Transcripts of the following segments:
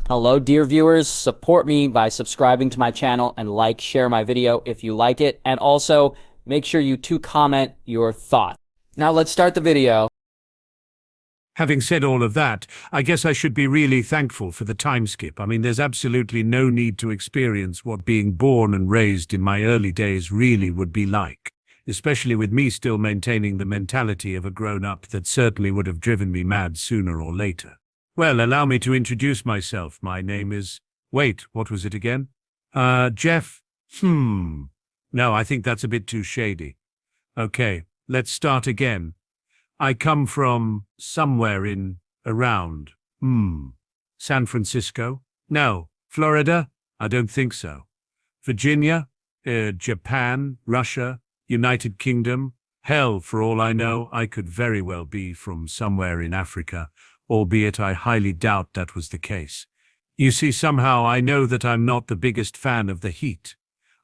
Hello, dear viewers. Support me by subscribing to my channel and share my video if you like it. And also, make sure you comment your thoughts. Now let's start the video. Having said all of that, I guess I should be really thankful for the time skip. I mean, there's absolutely no need to experience what being born and raised in my early days really would be like, especially with me still maintaining the mentality of a grown-up that certainly would have driven me mad sooner or later. Well, allow me to introduce myself. My name is... Wait, what was it again? Jeff? No, I think that's a bit too shady. Okay, let's start again. I come from somewhere in, around, San Francisco? No. Florida? I don't think so. Virginia? Japan? Russia? United Kingdom? Hell, for all I know, I could very well be from somewhere in Africa, albeit I highly doubt that was the case. You see, somehow I know that I'm not the biggest fan of the heat.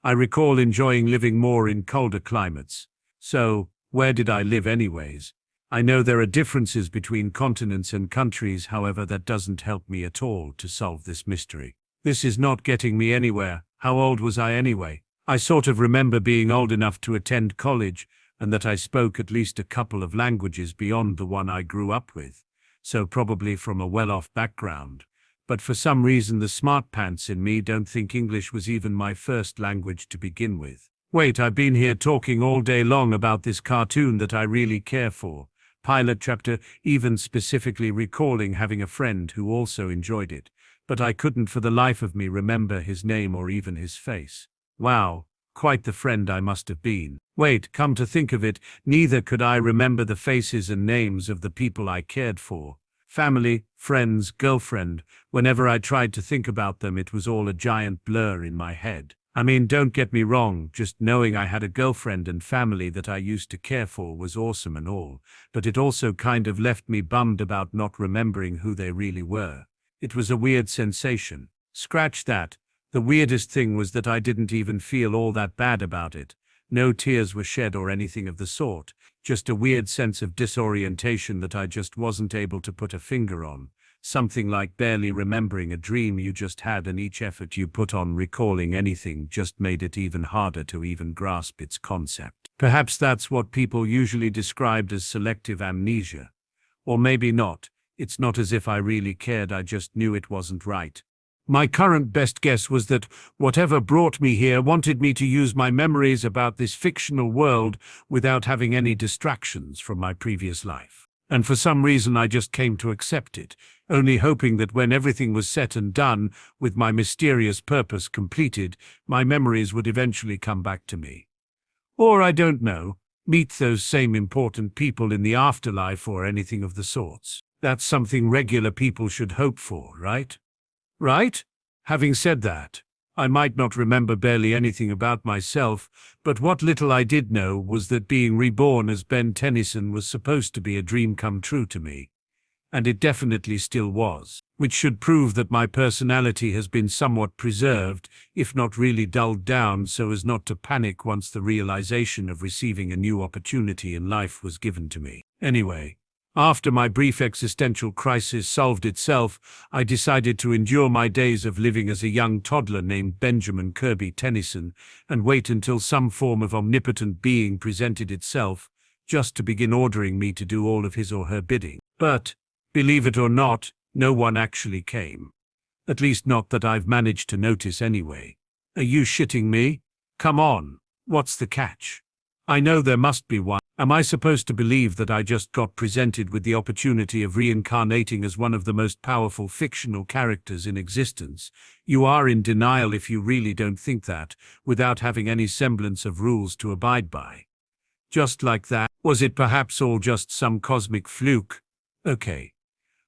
I recall enjoying living more in colder climates. So, where did I live anyways? I know there are differences between continents and countries, however, that doesn't help me at all to solve this mystery. This is not getting me anywhere. How old was I anyway? I sort of remember being old enough to attend college, and that I spoke at least a couple of languages beyond the one I grew up with. So probably from a well-off background. But for some reason the smart pants in me don't think English was even my first language to begin with. Wait, I've been here talking all day long about this cartoon that I really care for. Pilot chapter, even specifically recalling having a friend who also enjoyed it. But I couldn't for the life of me remember his name or even his face. Wow, quite the friend I must have been. Wait, come to think of it, neither could I remember the faces and names of the people I cared for. Family, friends, girlfriend, whenever I tried to think about them it was all a giant blur in my head. I mean, don't get me wrong, just knowing I had a girlfriend and family that I used to care for was awesome and all, but it also kind of left me bummed about not remembering who they really were. It was a weird sensation. Scratch that. The weirdest thing was that I didn't even feel all that bad about it. No tears were shed or anything of the sort, just a weird sense of disorientation that I just wasn't able to put a finger on. Something like barely remembering a dream you just had, and each effort you put on recalling anything just made it even harder to even grasp its concept. Perhaps that's what people usually described as selective amnesia. Or maybe not. It's not as if I really cared, I just knew it wasn't right. My current best guess was that whatever brought me here wanted me to use my memories about this fictional world without having any distractions from my previous life. And for some reason I just came to accept it, only hoping that when everything was said and done, with my mysterious purpose completed, my memories would eventually come back to me. Or, I don't know, meet those same important people in the afterlife or anything of the sorts. That's something regular people should hope for, right? Right? Having said that, I might not remember barely anything about myself, but what little I did know was that being reborn as Ben Tennyson was supposed to be a dream come true to me. And it definitely still was, which should prove that my personality has been somewhat preserved, if not really dulled down so as not to panic once the realization of receiving a new opportunity in life was given to me. Anyway, after my brief existential crisis solved itself, I decided to endure my days of living as a young toddler named Benjamin Kirby Tennyson and wait until some form of omnipotent being presented itself, just to begin ordering me to do all of his or her bidding. But, believe it or not, no one actually came. At least not that I've managed to notice anyway. Are you shitting me? Come on, what's the catch? I know there must be one. Am I supposed to believe that I just got presented with the opportunity of reincarnating as one of the most powerful fictional characters in existence? You are in denial if you really don't think that, without having any semblance of rules to abide by. Just like that? Was it perhaps all just some cosmic fluke? Okay.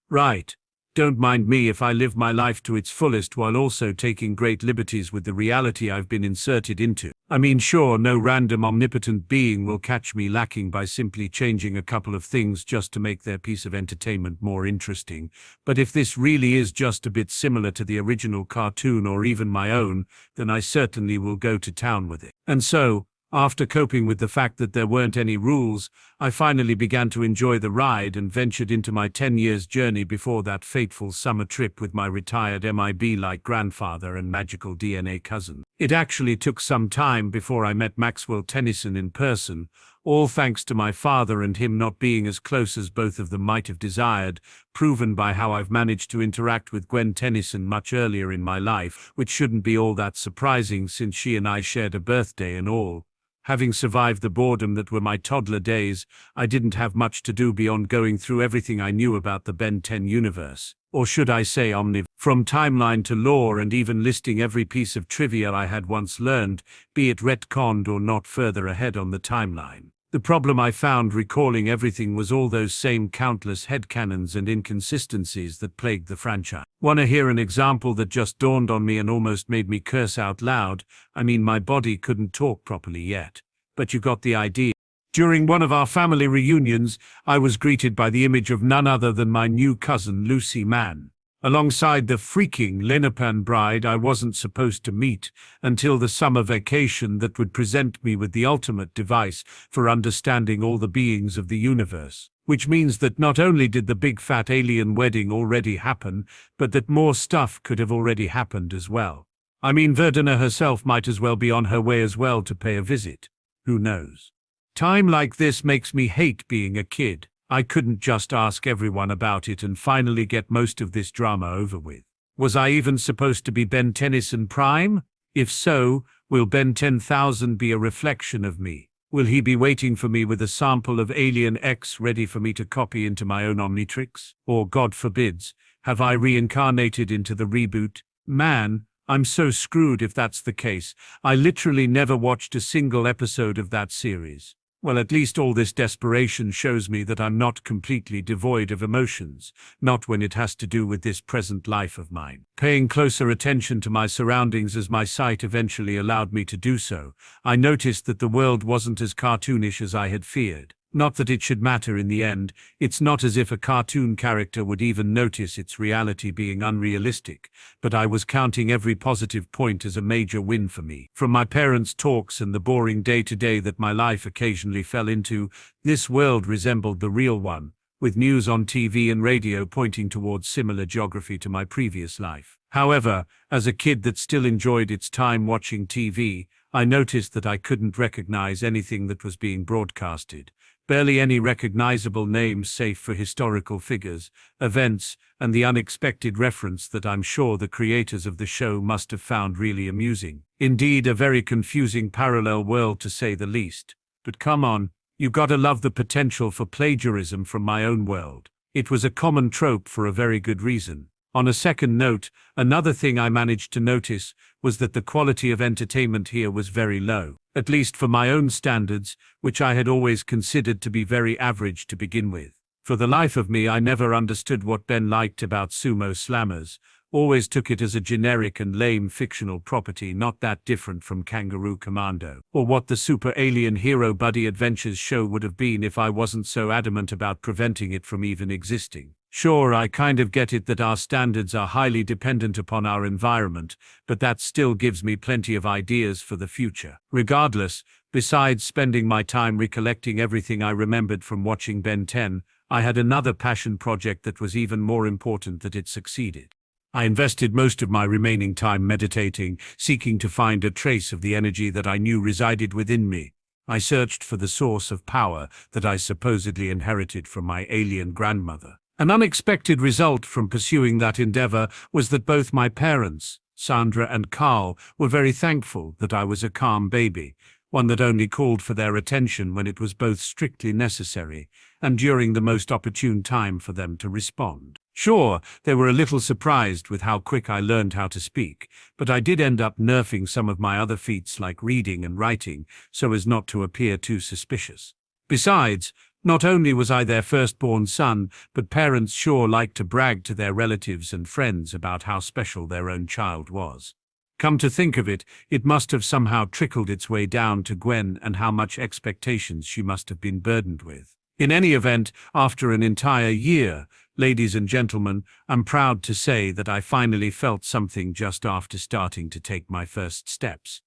Right. Don't mind me if I live my life to its fullest while also taking great liberties with the reality I've been inserted into. I mean, sure, no random omnipotent being will catch me lacking by simply changing a couple of things just to make their piece of entertainment more interesting, but if this really is just a bit similar to the original cartoon or even my own, then I certainly will go to town with it. And so, after coping with the fact that there weren't any rules, I finally began to enjoy the ride and ventured into my 10 years journey before that fateful summer trip with my retired MIB-like grandfather and magical DNA cousin. It actually took some time before I met Maxwell Tennyson in person, all thanks to my father and him not being as close as both of them might have desired, proven by how I've managed to interact with Gwen Tennyson much earlier in my life, which shouldn't be all that surprising since she and I shared a birthday and all. Having survived the boredom that were my toddler days, I didn't have much to do beyond going through everything I knew about the Ben 10 universe, or should I say Omniverse, from timeline to lore, and even listing every piece of trivia I had once learned, be it retconned or not further ahead on the timeline. The problem I found recalling everything was all those same countless headcanons and inconsistencies that plagued the franchise. Wanna hear an example that just dawned on me and almost made me curse out loud? I mean, my body couldn't talk properly yet, but you got the idea. During one of our family reunions, I was greeted by the image of none other than my new cousin Lucy Mann, alongside the freaking Lenapan bride I wasn't supposed to meet until the summer vacation that would present me with the ultimate device for understanding all the beings of the universe. Which means that not only did the big fat alien wedding already happen, but that more stuff could have already happened as well. I mean, Verdana herself might as well be on her way as well to pay a visit. Who knows? Time like this makes me hate being a kid. I couldn't just ask everyone about it and finally get most of this drama over with. Was I even supposed to be Ben Tennyson Prime? If so, will Ben 10,000 be a reflection of me? Will he be waiting for me with a sample of Alien X ready for me to copy into my own Omnitrix? Or, God forbids, have I reincarnated into the reboot? Man, I'm so screwed if that's the case. I literally never watched a single episode of that series. Well, at least all this desperation shows me that I'm not completely devoid of emotions, not when it has to do with this present life of mine. Paying closer attention to my surroundings as my sight eventually allowed me to do so, I noticed that the world wasn't as cartoonish as I had feared. Not that it should matter in the end, it's not as if a cartoon character would even notice its reality being unrealistic, but I was counting every positive point as a major win for me. From my parents' talks and the boring day-to-day that my life occasionally fell into, this world resembled the real one, with news on TV and radio pointing towards similar geography to my previous life. However, as a kid that still enjoyed its time watching TV, I noticed that I couldn't recognize anything that was being broadcasted. Barely any recognizable names save for historical figures, events, and the unexpected reference that I'm sure the creators of the show must have found really amusing. Indeed, a very confusing parallel world to say the least. But come on, you gotta love the potential for plagiarism from my own world. It was a common trope for a very good reason. On a second note, another thing I managed to notice was that the quality of entertainment here was very low, at least for my own standards, which I had always considered to be very average to begin with. For the life of me, I never understood what Ben liked about sumo slammers, always took it as a generic and lame fictional property not that different from Kangaroo Commando, or what the super alien hero buddy adventures show would have been if I wasn't so adamant about preventing it from even existing. Sure, I kind of get it that our standards are highly dependent upon our environment, but that still gives me plenty of ideas for the future. Regardless, besides spending my time recollecting everything I remembered from watching Ben 10, I had another passion project that was even more important that it succeeded. I invested most of my remaining time meditating, seeking to find a trace of the energy that I knew resided within me. I searched for the source of power that I supposedly inherited from my alien grandmother. An unexpected result from pursuing that endeavor was that both my parents, Sandra and Carl, were very thankful that I was a calm baby, one that only called for their attention when it was both strictly necessary and during the most opportune time for them to respond. Sure, they were a little surprised with how quick I learned how to speak, but I did end up nerfing some of my other feats like reading and writing so as not to appear too suspicious. Besides, not only was I their firstborn son, but parents sure liked to brag to their relatives and friends about how special their own child was. Come to think of it, it must have somehow trickled its way down to Gwen and how much expectations she must have been burdened with. In any event, after an entire year, ladies and gentlemen, I'm proud to say that I finally felt something just after starting to take my first steps.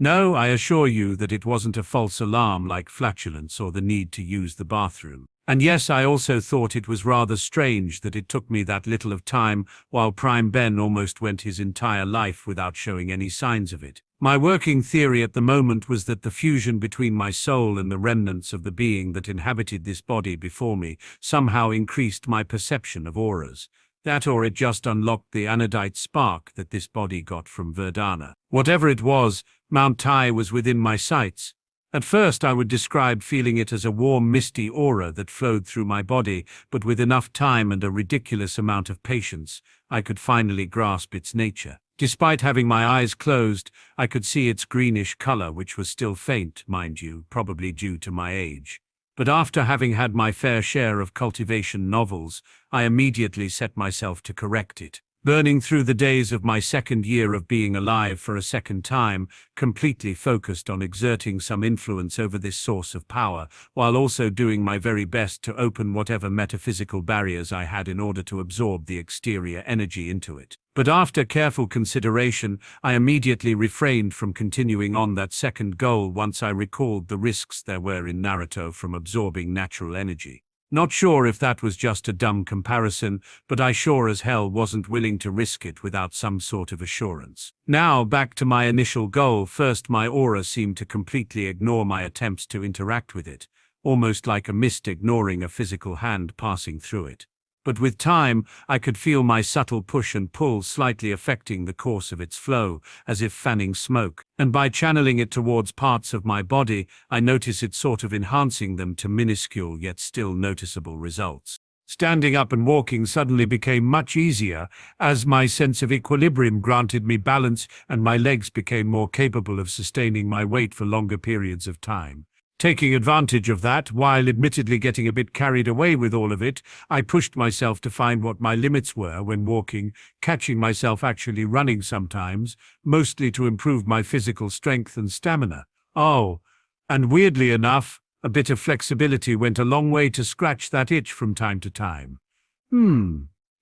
No, I assure you that it wasn't a false alarm like flatulence or the need to use the bathroom. And yes, I also thought it was rather strange that it took me that little of time while Prime Ben almost went his entire life without showing any signs of it. My working theory at the moment was that the fusion between my soul and the remnants of the being that inhabited this body before me somehow increased my perception of auras. That or it just unlocked the anodite spark that this body got from Verdana. Whatever it was, Mount Tai was within my sights. At first I would describe feeling it as a warm misty aura that flowed through my body, but with enough time and a ridiculous amount of patience, I could finally grasp its nature. Despite having my eyes closed, I could see its greenish color, which was still faint, mind you, probably due to my age. But after having had my fair share of cultivation novels, I immediately set myself to correct it. Burning through the days of my second year of being alive for a second time, completely focused on exerting some influence over this source of power, while also doing my very best to open whatever metaphysical barriers I had in order to absorb the exterior energy into it. But after careful consideration, I immediately refrained from continuing on that second goal once I recalled the risks there were in Naruto from absorbing natural energy. Not sure if that was just a dumb comparison, but I sure as hell wasn't willing to risk it without some sort of assurance. Now, back to my initial goal. First, my aura seemed to completely ignore my attempts to interact with it, almost like a mist ignoring a physical hand passing through it. But with time, I could feel my subtle push and pull slightly affecting the course of its flow, as if fanning smoke. And by channeling it towards parts of my body, I noticed it sort of enhancing them to minuscule yet still noticeable results. Standing up and walking suddenly became much easier, as my sense of equilibrium granted me balance and my legs became more capable of sustaining my weight for longer periods of time. Taking advantage of that, while admittedly getting a bit carried away with all of it, I pushed myself to find what my limits were when walking, catching myself actually running sometimes, mostly to improve my physical strength and stamina. Oh, and weirdly enough, a bit of flexibility went a long way to scratch that itch from time to time.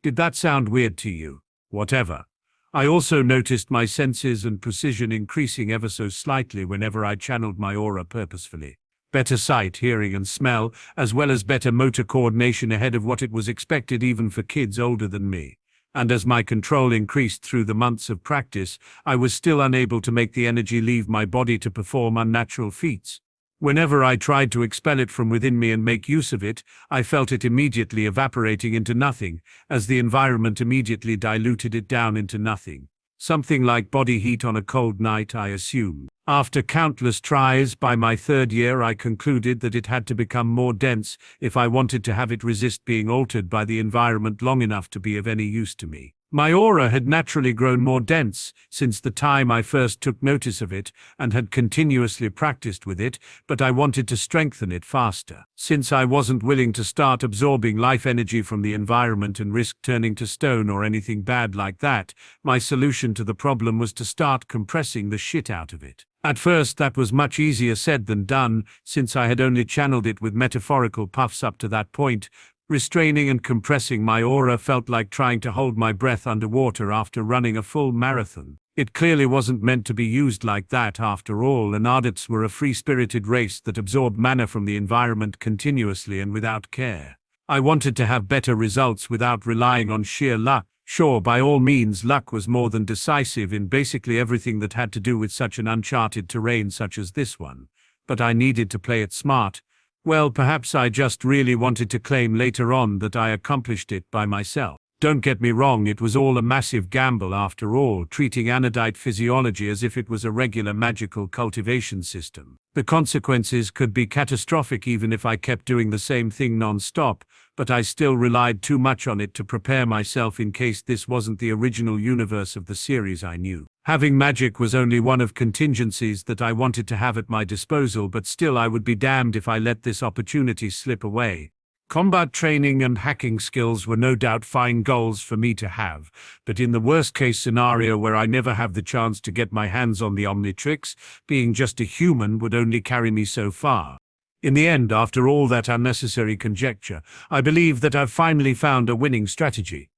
Did that sound weird to you? Whatever. I also noticed my senses and precision increasing ever so slightly whenever I channeled my aura purposefully. Better sight, hearing and smell, as well as better motor coordination ahead of what it was expected even for kids older than me. And as my control increased through the months of practice, I was still unable to make the energy leave my body to perform unnatural feats. Whenever I tried to expel it from within me and make use of it, I felt it immediately evaporating into nothing, as the environment immediately diluted it down into nothing. Something like body heat on a cold night, I assume. After countless tries, by my third year I concluded that it had to become more dense if I wanted to have it resist being altered by the environment long enough to be of any use to me. My aura had naturally grown more dense since the time I first took notice of it and had continuously practiced with it, but I wanted to strengthen it faster. Since I wasn't willing to start absorbing life energy from the environment and risk turning to stone or anything bad like that, my solution to the problem was to start compressing the shit out of it. At first that was much easier said than done, since I had only channeled it with metaphorical puffs up to that point. Restraining and compressing my aura felt like trying to hold my breath underwater after running a full marathon. It clearly wasn't meant to be used like that after all, and adepts were a free-spirited race that absorbed mana from the environment continuously and without care. I wanted to have better results without relying on sheer luck. Sure, by all means, luck was more than decisive in basically everything that had to do with such an uncharted terrain such as this one. But I needed to play it smart. Well, perhaps I just really wanted to claim later on that I accomplished it by myself. Don't get me wrong, it was all a massive gamble after all, treating anodite physiology as if it was a regular magical cultivation system. The consequences could be catastrophic even if I kept doing the same thing non-stop, but I still relied too much on it to prepare myself in case this wasn't the original universe of the series I knew. Having magic was only one of contingencies that I wanted to have at my disposal, but still I would be damned if I let this opportunity slip away. Combat training and hacking skills were no doubt fine goals for me to have, but in the worst-case scenario where I never have the chance to get my hands on the Omnitrix, being just a human would only carry me so far. In the end, after all that unnecessary conjecture, I believe that I've finally found a winning strategy.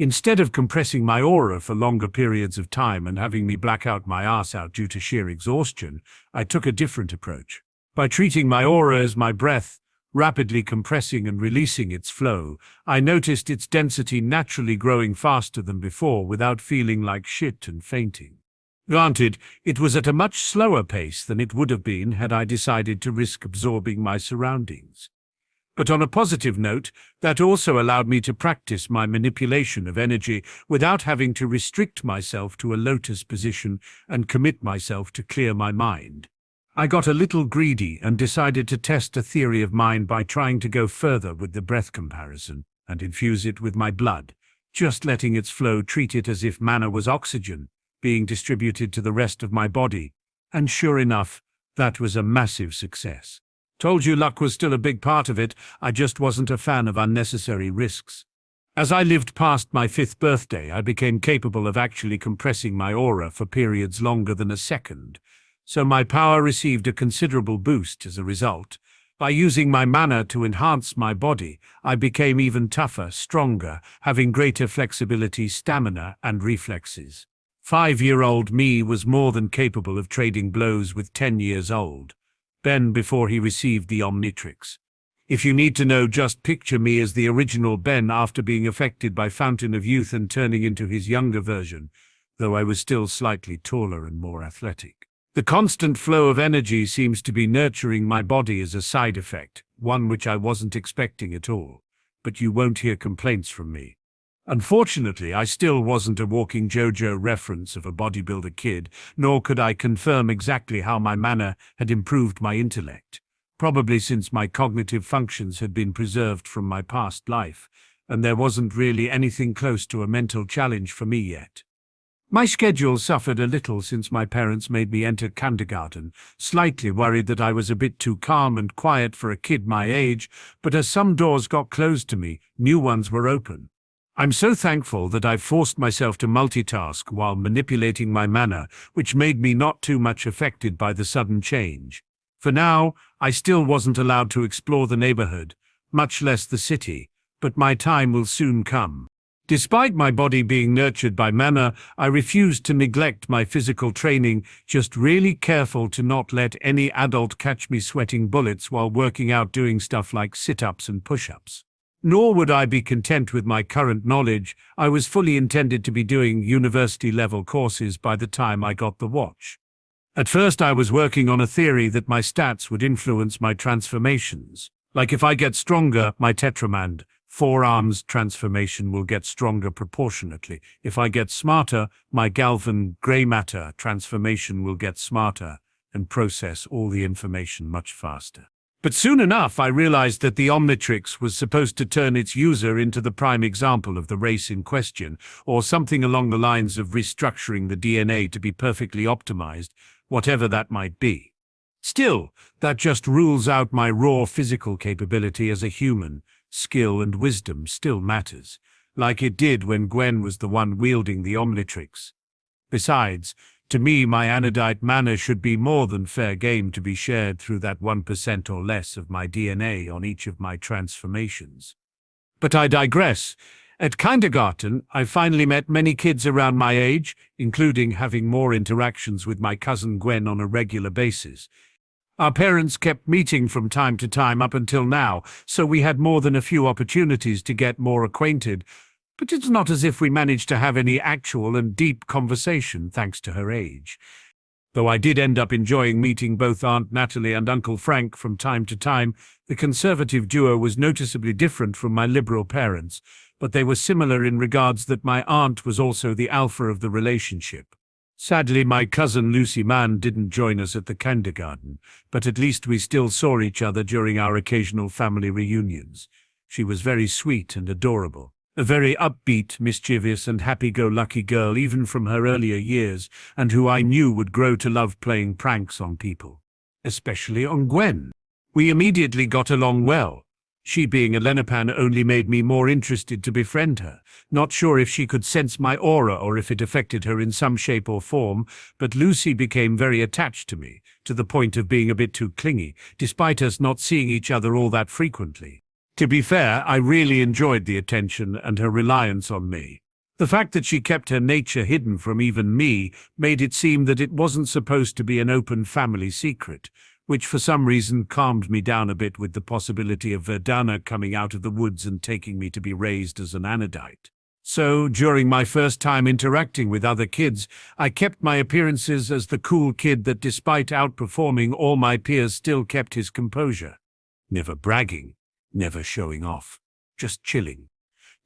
Instead of compressing my aura for longer periods of time and having me black out my ass out due to sheer exhaustion, I took a different approach. By treating my aura as my breath, rapidly compressing and releasing its flow, I noticed its density naturally growing faster than before without feeling like shit and fainting. Granted, it was at a much slower pace than it would have been had I decided to risk absorbing my surroundings. But on a positive note, that also allowed me to practice my manipulation of energy without having to restrict myself to a lotus position and commit myself to clear my mind. I got a little greedy and decided to test a theory of mine by trying to go further with the breath comparison and infuse it with my blood, just letting its flow treat it as if mana was oxygen being distributed to the rest of my body. And sure enough, that was a massive success. Told you luck was still a big part of it, I just wasn't a fan of unnecessary risks. As I lived past my 5th birthday, I became capable of actually compressing my aura for periods longer than a second, so my power received a considerable boost as a result. By using my mana to enhance my body, I became even tougher, stronger, having greater flexibility, stamina, and reflexes. 5-year-old me was more than capable of trading blows with 10 years old Ben before he received the Omnitrix. If you need to know, just picture me as the original Ben after being affected by Fountain of Youth and turning into his younger version, though I was still slightly taller and more athletic. The constant flow of energy seems to be nurturing my body as a side effect, one which I wasn't expecting at all, but you won't hear complaints from me. Unfortunately, I still wasn't a walking JoJo reference of a bodybuilder kid, nor could I confirm exactly how my mana had improved my intellect, probably since my cognitive functions had been preserved from my past life, and there wasn't really anything close to a mental challenge for me yet. My schedule suffered a little since my parents made me enter kindergarten, slightly worried that I was a bit too calm and quiet for a kid my age, but as some doors got closed to me, new ones were open. I'm so thankful that I forced myself to multitask while manipulating my mana, which made me not too much affected by the sudden change. For now, I still wasn't allowed to explore the neighborhood, much less the city, but my time will soon come. Despite my body being nurtured by mana, I refused to neglect my physical training, just really careful to not let any adult catch me sweating bullets while working out doing stuff like sit-ups and push-ups. Nor would I be content with my current knowledge. I was fully intended to be doing university-level courses by the time I got the watch. At first I was working on a theory that my stats would influence my transformations. Like if I get stronger, my Tetramand, 4 arms transformation will get stronger proportionately. If I get smarter, my Galvan grey matter transformation will get smarter and process all the information much faster. But soon enough I realized that the Omnitrix was supposed to turn its user into the prime example of the race in question, or something along the lines of restructuring the DNA to be perfectly optimized, whatever that might be. Still, that just rules out my raw physical capability as a human. Skill and wisdom still matters, like it did when Gwen was the one wielding the Omnitrix. Besides, to me my anodite mana should be more than fair game to be shared through that 1% or less of my DNA on each of my transformations. But I digress. At kindergarten, I finally met many kids around my age, including having more interactions with my cousin Gwen on a regular basis. Our parents kept meeting from time to time up until now, so we had more than a few opportunities to get more acquainted, but it's not as if we managed to have any actual and deep conversation thanks to her age. Though I did end up enjoying meeting both Aunt Natalie and Uncle Frank from time to time, the conservative duo was noticeably different from my liberal parents, but they were similar in regards that my aunt was also the alpha of the relationship. Sadly, my cousin Lucy Mann didn't join us at the kindergarten, but at least we still saw each other during our occasional family reunions. She was very sweet and adorable, a very upbeat, mischievous and happy-go-lucky girl even from her earlier years, and who I knew would grow to love playing pranks on people, especially on Gwen. We immediately got along well. She being a Lenapan only made me more interested to befriend her. Not sure if she could sense my aura or if it affected her in some shape or form, but Lucy became very attached to me, to the point of being a bit too clingy, despite us not seeing each other all that frequently. To be fair, I really enjoyed the attention and her reliance on me. The fact that she kept her nature hidden from even me made it seem that it wasn't supposed to be an open family secret, which for some reason calmed me down a bit with the possibility of Verdana coming out of the woods and taking me to be raised as an anodite. So, during my first time interacting with other kids, I kept my appearances as the cool kid that despite outperforming all my peers still kept his composure. Never bragging, never showing off, just chilling.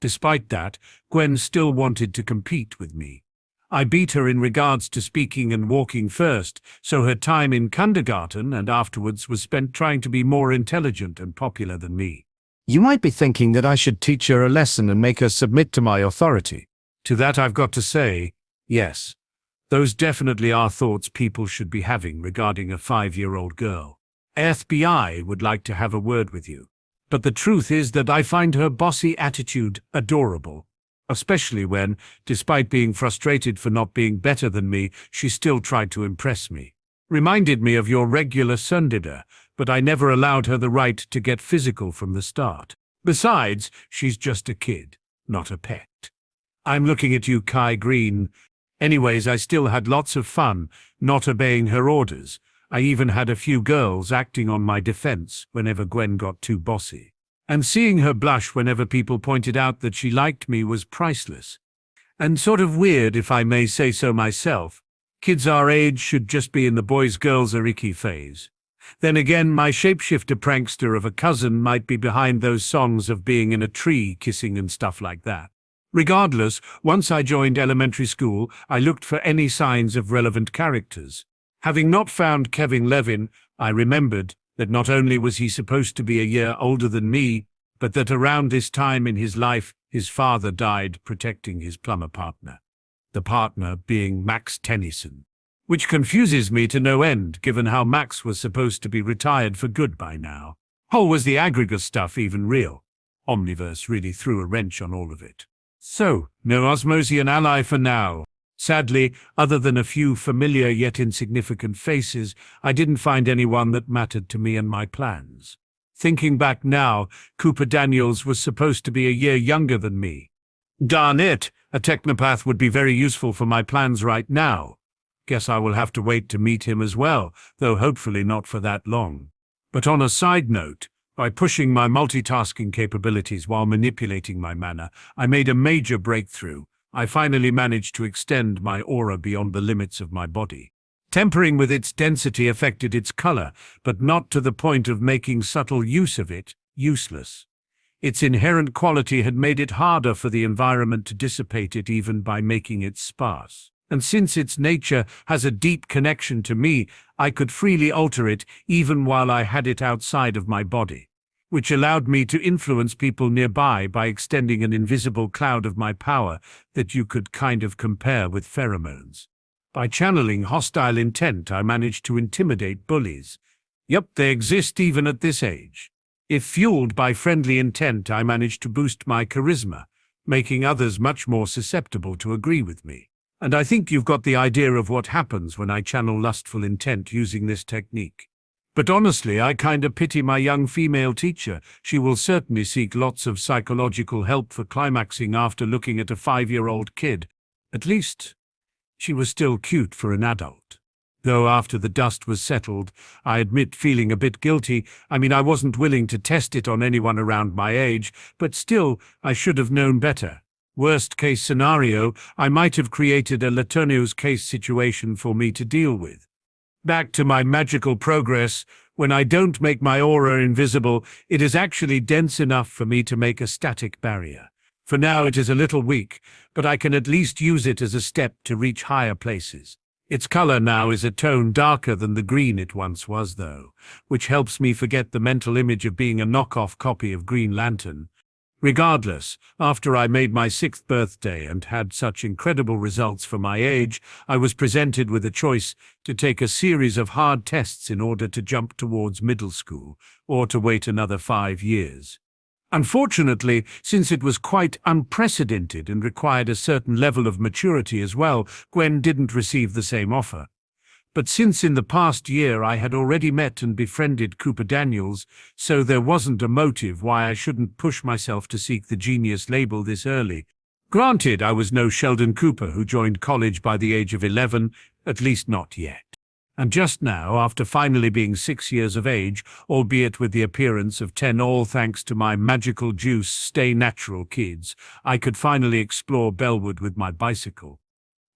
Despite that, Gwen still wanted to compete with me. I beat her in regards to speaking and walking first, so her time in kindergarten and afterwards was spent trying to be more intelligent and popular than me. You might be thinking that I should teach her a lesson and make her submit to my authority. To that I've got to say, yes. Those definitely are thoughts people should be having regarding a 5-year-old girl. FBI would like to have a word with you. But the truth is that I find her bossy attitude adorable, especially when, despite being frustrated for not being better than me, she still tried to impress me. Reminded me of your regular tsundere, but I never allowed her the right to get physical from the start. Besides, she's just a kid, not a pet. I'm looking at you, Kai Green. Anyways, I still had lots of fun, not obeying her orders. I even had a few girls acting on my defense whenever Gwen got too bossy. And seeing her blush whenever people pointed out that she liked me was priceless. And sort of weird, if I may say so myself. Kids our age should just be in the boys-girls are icky phase. Then again, my shapeshifter prankster of a cousin might be behind those songs of being in a tree, kissing and stuff like that. Regardless, once I joined elementary school, I looked for any signs of relevant characters. Having not found Kevin Levin, I remembered that not only was he supposed to be a year older than me, but that around this time in his life, his father died protecting his plumber partner. The partner being Max Tennyson. Which confuses me to no end, given how Max was supposed to be retired for good by now. Oh, was the aggregate stuff even real? Omniverse really threw a wrench on all of it. So, no Osmosian ally for now. Sadly, other than a few familiar yet insignificant faces, I didn't find anyone that mattered to me and my plans. Thinking back now, Cooper Daniels was supposed to be a year younger than me. Darn it, a technopath would be very useful for my plans right now. Guess I will have to wait to meet him as well, though hopefully not for that long. But on a side note, by pushing my multitasking capabilities while manipulating my mana, I made a major breakthrough. I finally managed to extend my aura beyond the limits of my body. Tempering with its density affected its color, but not to the point of making subtle use of it useless. Its inherent quality had made it harder for the environment to dissipate it even by making it sparse. And since its nature has a deep connection to me, I could freely alter it even while I had it outside of my body, which allowed me to influence people nearby by extending an invisible cloud of my power that you could kind of compare with pheromones. By channeling hostile intent, I managed to intimidate bullies. Yup, they exist even at this age. If fueled by friendly intent, I managed to boost my charisma, making others much more susceptible to agree with me. And I think you've got the idea of what happens when I channel lustful intent using this technique. But honestly, I kinda pity my young female teacher. She will certainly seek lots of psychological help for climaxing after looking at a 5-year-old kid. At least, she was still cute for an adult. Though after the dust was settled, I admit feeling a bit guilty. I mean, I wasn't willing to test it on anyone around my age, but still, I should have known better. Worst case scenario, I might have created a Laternio's case situation for me to deal with. Back to my magical progress, when I don't make my aura invisible, it is actually dense enough for me to make a static barrier. For now it is a little weak, but I can at least use it as a step to reach higher places. Its color now is a tone darker than the green it once was, though, which helps me forget the mental image of being a knockoff copy of Green Lantern. Regardless, after I made my 6th birthday and had such incredible results for my age, I was presented with a choice to take a series of hard tests in order to jump towards middle school, or to wait another 5 years. Unfortunately, since it was quite unprecedented and required a certain level of maturity as well, Gwen didn't receive the same offer. But since in the past year I had already met and befriended Cooper Daniels, so there wasn't a motive why I shouldn't push myself to seek the genius label this early. Granted, I was no Sheldon Cooper who joined college by the age of 11, at least not yet. And just now, after finally being 6 years of age, albeit with the appearance of 10 all thanks to my magical juice stay natural kids, I could finally explore Bellwood with my bicycle.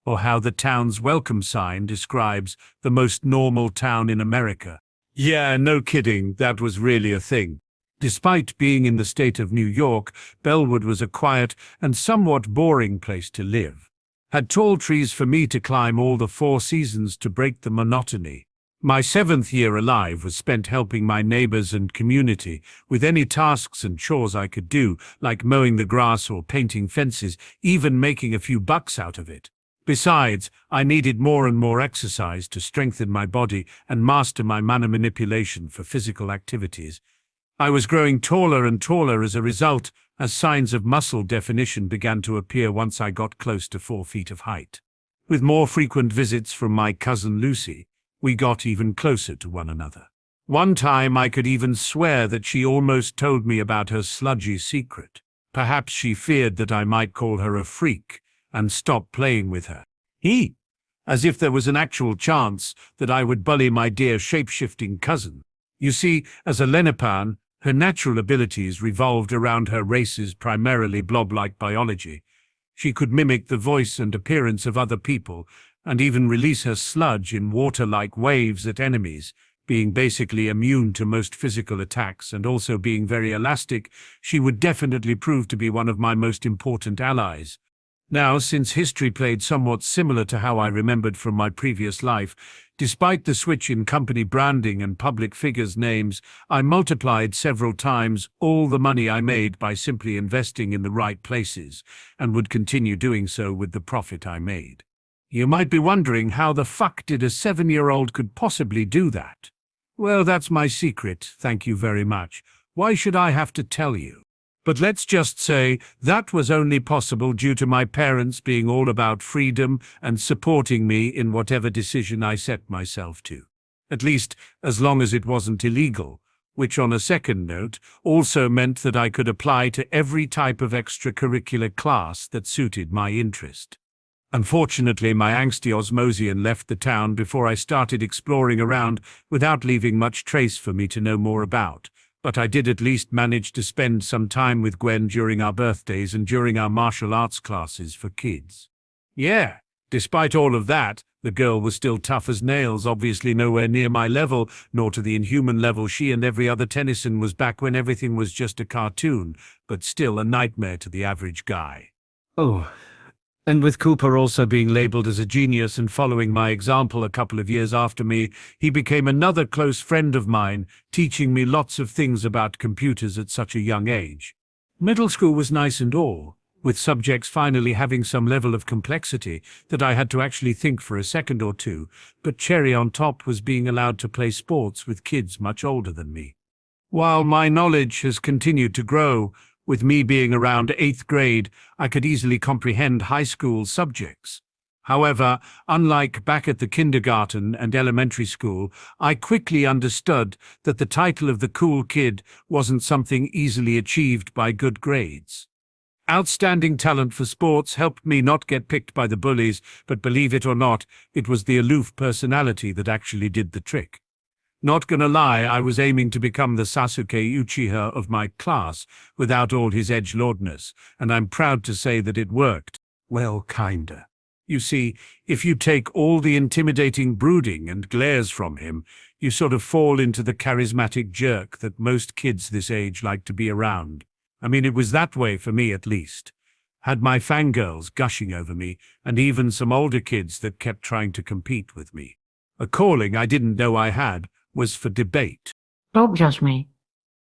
Or how the town's welcome sign describes the most normal town in America. Yeah, no kidding, that was really a thing. Despite being in the state of New York, Bellwood was a quiet and somewhat boring place to live. Had tall trees for me to climb all the 4 seasons to break the monotony. My 7th year alive was spent helping my neighbors and community with any tasks and chores I could do, like mowing the grass or painting fences, even making a few bucks out of it. Besides, I needed more and more exercise to strengthen my body and master my mana manipulation for physical activities. I was growing taller and taller as a result, as signs of muscle definition began to appear once I got close to 4 feet of height. With more frequent visits from my cousin Lucy, we got even closer to one another. One time I could even swear that she almost told me about her sludgy secret. Perhaps she feared that I might call her a freak and stop playing with her. As if there was an actual chance that I would bully my dear shape-shifting cousin. You see, as a Lenapan, her natural abilities revolved around her race's primarily blob-like biology. She could mimic the voice and appearance of other people, and even release her sludge in water-like waves at enemies. Being basically immune to most physical attacks and also being very elastic, she would definitely prove to be one of my most important allies. Now, since history played somewhat similar to how I remembered from my previous life, despite the switch in company branding and public figures' names, I multiplied several times all the money I made by simply investing in the right places, and would continue doing so with the profit I made. You might be wondering how the fuck did a 7-year-old could possibly do that? Well, that's my secret, thank you very much. Why should I have to tell you? But let's just say that was only possible due to my parents being all about freedom and supporting me in whatever decision I set myself to. At least, as long as it wasn't illegal, which on a second note also meant that I could apply to every type of extracurricular class that suited my interest. Unfortunately, my angsty Osmosian left the town before I started exploring around without leaving much trace for me to know more about. But I did at least manage to spend some time with Gwen during our birthdays and during our martial arts classes for kids. Yeah, despite all of that, the girl was still tough as nails, obviously nowhere near my level, nor to the inhuman level she and every other Tennyson was back when everything was just a cartoon, but still a nightmare to the average guy. Oh. And with Cooper also being labeled as a genius and following my example a couple of years after me, he became another close friend of mine, teaching me lots of things about computers at such a young age. Middle school was nice and all, with subjects finally having some level of complexity that I had to actually think for a second or two, but cherry on top was being allowed to play sports with kids much older than me. While my knowledge has continued to grow, with me being around 8th grade, I could easily comprehend high school subjects. However, unlike back at the kindergarten and elementary school, I quickly understood that the title of the cool kid wasn't something easily achieved by good grades. Outstanding talent for sports helped me not get picked by the bullies, but believe it or not, it was the aloof personality that actually did the trick. Not gonna lie, I was aiming to become the Sasuke Uchiha of my class without all his edgelordness, and I'm proud to say that it worked. Well, kinda. You see, if you take all the intimidating brooding and glares from him, you sort of fall into the charismatic jerk that most kids this age like to be around. I mean, it was that way for me at least. Had my fangirls gushing over me, and even some older kids that kept trying to compete with me. A calling I didn't know I had was for debate. Don't judge me.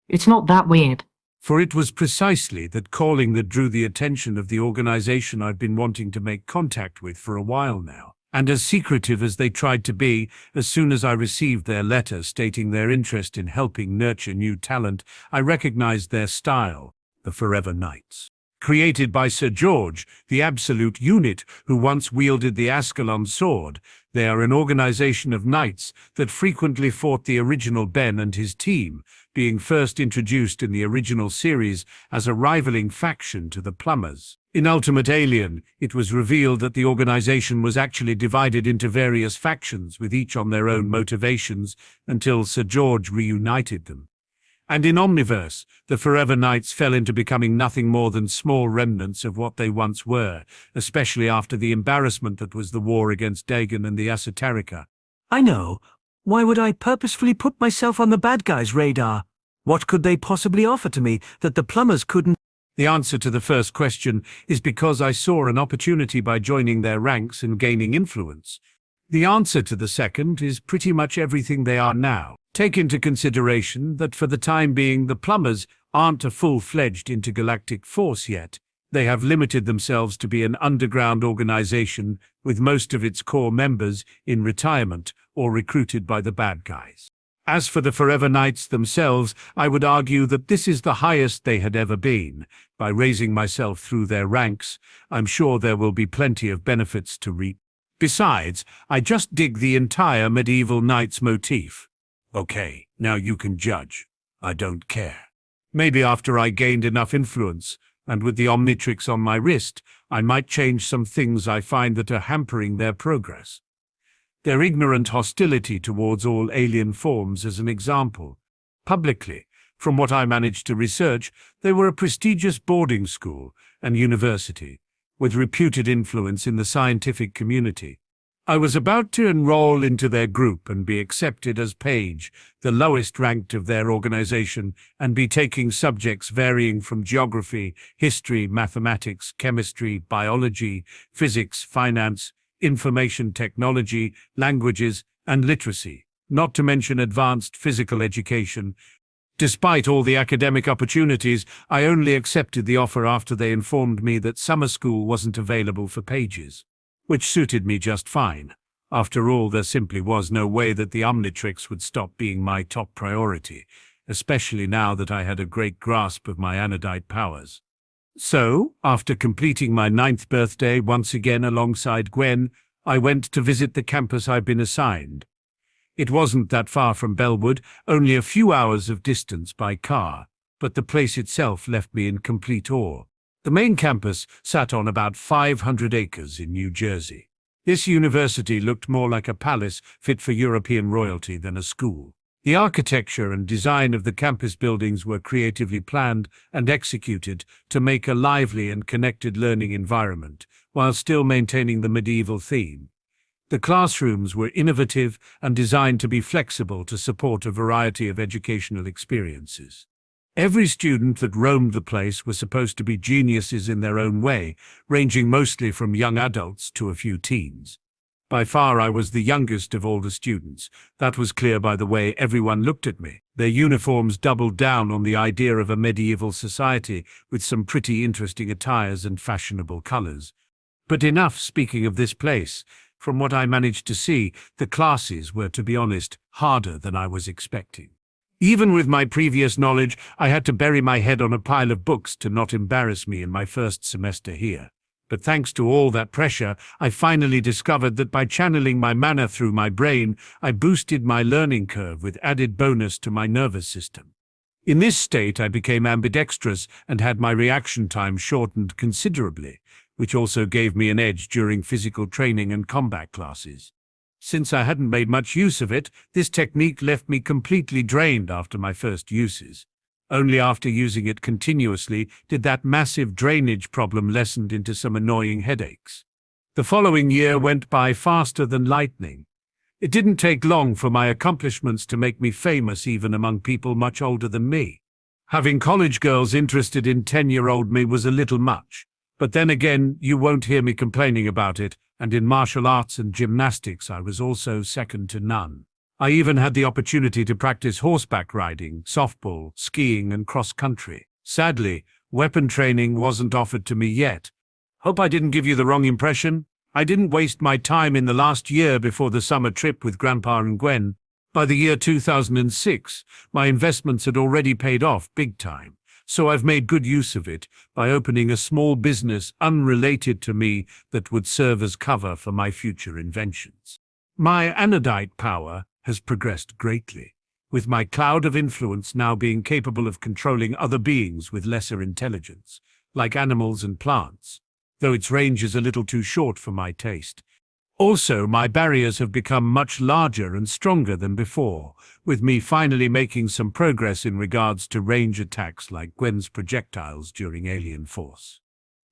It's not that weird. For it was precisely that calling that drew the attention of the organization I've been wanting to make contact with for a while now. And as secretive as they tried to be, as soon as I received their letter stating their interest in helping nurture new talent, I recognized their style, the Forever Knights. Created by Sir George, the absolute unit who once wielded the Ascalon sword, they are an organization of knights that frequently fought the original Ben and his team, being first introduced in the original series as a rivaling faction to the Plumbers. In Ultimate Alien, it was revealed that the organization was actually divided into various factions with each on their own motivations until Sir George reunited them. And in Omniverse, the Forever Knights fell into becoming nothing more than small remnants of what they once were, especially after the embarrassment that was the war against Dagon and the Esoterica. I know. Why would I purposefully put myself on the bad guys' radar? What could they possibly offer to me that the plumbers couldn't? The answer to the first question is because I saw an opportunity by joining their ranks and gaining influence. The answer to the second is pretty much everything they are now. Take into consideration that for the time being the plumbers aren't a full-fledged intergalactic force yet. They have limited themselves to be an underground organization with most of its core members in retirement or recruited by the bad guys. As for the Forever Knights themselves, I would argue that this is the highest they had ever been. By raising myself through their ranks, I'm sure there will be plenty of benefits to reap. Besides, I just dig the entire medieval knights motif. Okay, now you can judge. I don't care. Maybe after I gained enough influence, and with the Omnitrix on my wrist, I might change some things I find that are hampering their progress. Their ignorant hostility towards all alien forms as an example. Publicly, from what I managed to research, they were a prestigious boarding school and university, with reputed influence in the scientific community. I was about to enroll into their group and be accepted as page, the lowest ranked of their organization, and be taking subjects varying from geography, history, mathematics, chemistry, biology, physics, finance, information technology, languages, and literacy, not to mention advanced physical education. Despite all the academic opportunities, I only accepted the offer after they informed me that summer school wasn't available for pages, which suited me just fine. After all, there simply was no way that the Omnitrix would stop being my top priority, especially now that I had a great grasp of my anodite powers. So, after completing my 9th birthday once again alongside Gwen, I went to visit the campus I've been assigned. It wasn't that far from Bellwood, only a few hours of distance by car, but the place itself left me in complete awe. The main campus sat on about 500 acres in New Jersey. This university looked more like a palace fit for European royalty than a school. The architecture and design of the campus buildings were creatively planned and executed to make a lively and connected learning environment, while still maintaining the medieval theme. The classrooms were innovative and designed to be flexible to support a variety of educational experiences. Every student that roamed the place were supposed to be geniuses in their own way, ranging mostly from young adults to a few teens. By far I was the youngest of all the students. That was clear by the way everyone looked at me. Their uniforms doubled down on the idea of a medieval society with some pretty interesting attires and fashionable colors. But enough speaking of this place. From what I managed to see, the classes were, to be honest, harder than I was expecting. Even with my previous knowledge, I had to bury my head on a pile of books to not embarrass me in my first semester here. But thanks to all that pressure, I finally discovered that by channeling my mana through my brain, I boosted my learning curve with added bonus to my nervous system. In this state, I became ambidextrous and had my reaction time shortened considerably, which also gave me an edge during physical training and combat classes. Since I hadn't made much use of it, this technique left me completely drained after my first uses. Only after using it continuously did that massive drainage problem lessen into some annoying headaches. The following year went by faster than lightning. It didn't take long for my accomplishments to make me famous even among people much older than me. Having college girls interested in 10-year-old me was a little much. But then again, you won't hear me complaining about it, and in martial arts and gymnastics I was also second to none. I even had the opportunity to practice horseback riding, softball, skiing, and cross-country. Sadly, weapon training wasn't offered to me yet. Hope I didn't give you the wrong impression. I didn't waste my time in the last year before the summer trip with Grandpa and Gwen. By the year 2006, my investments had already paid off big time. So I've made good use of it by opening a small business unrelated to me that would serve as cover for my future inventions. My anodite power has progressed greatly, with my cloud of influence now being capable of controlling other beings with lesser intelligence, like animals and plants. though its range is a little too short for my taste. Also, my barriers have become much larger and stronger than before, with me finally making some progress in regards to range attacks like Gwen's projectiles during Alien Force.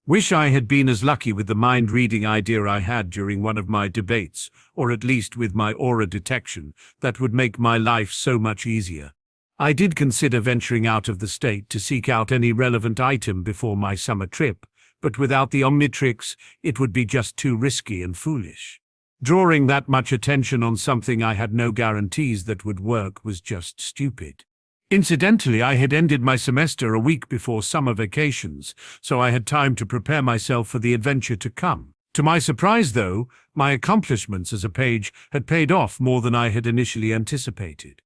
Wish I had been as lucky with the mind-reading idea I had during one of my debates, or at least with my aura detection. That would make my life so much easier. I did consider venturing out of the state to seek out any relevant item before my summer trip, but without the Omnitrix, it would be just too risky and foolish. Drawing that much attention on something I had no guarantees that would work was just stupid. Incidentally, I had ended my semester a week before summer vacations, so I had time to prepare myself for the adventure to come. To my surprise, though, my accomplishments as a page had paid off more than I had initially anticipated.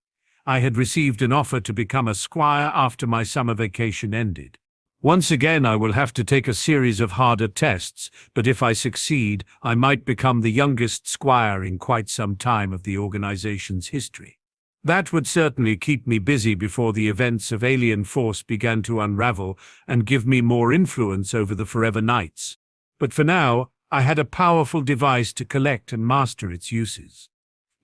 I had received an offer to become a squire after my summer vacation ended. Once again, I will have to take a series of harder tests, but if I succeed, I might become the youngest squire in quite some time of the organization's history. That would certainly keep me busy before the events of Alien Force began to unravel and give me more influence over the Forever Knights. But for now, I had a powerful device to collect and master its uses.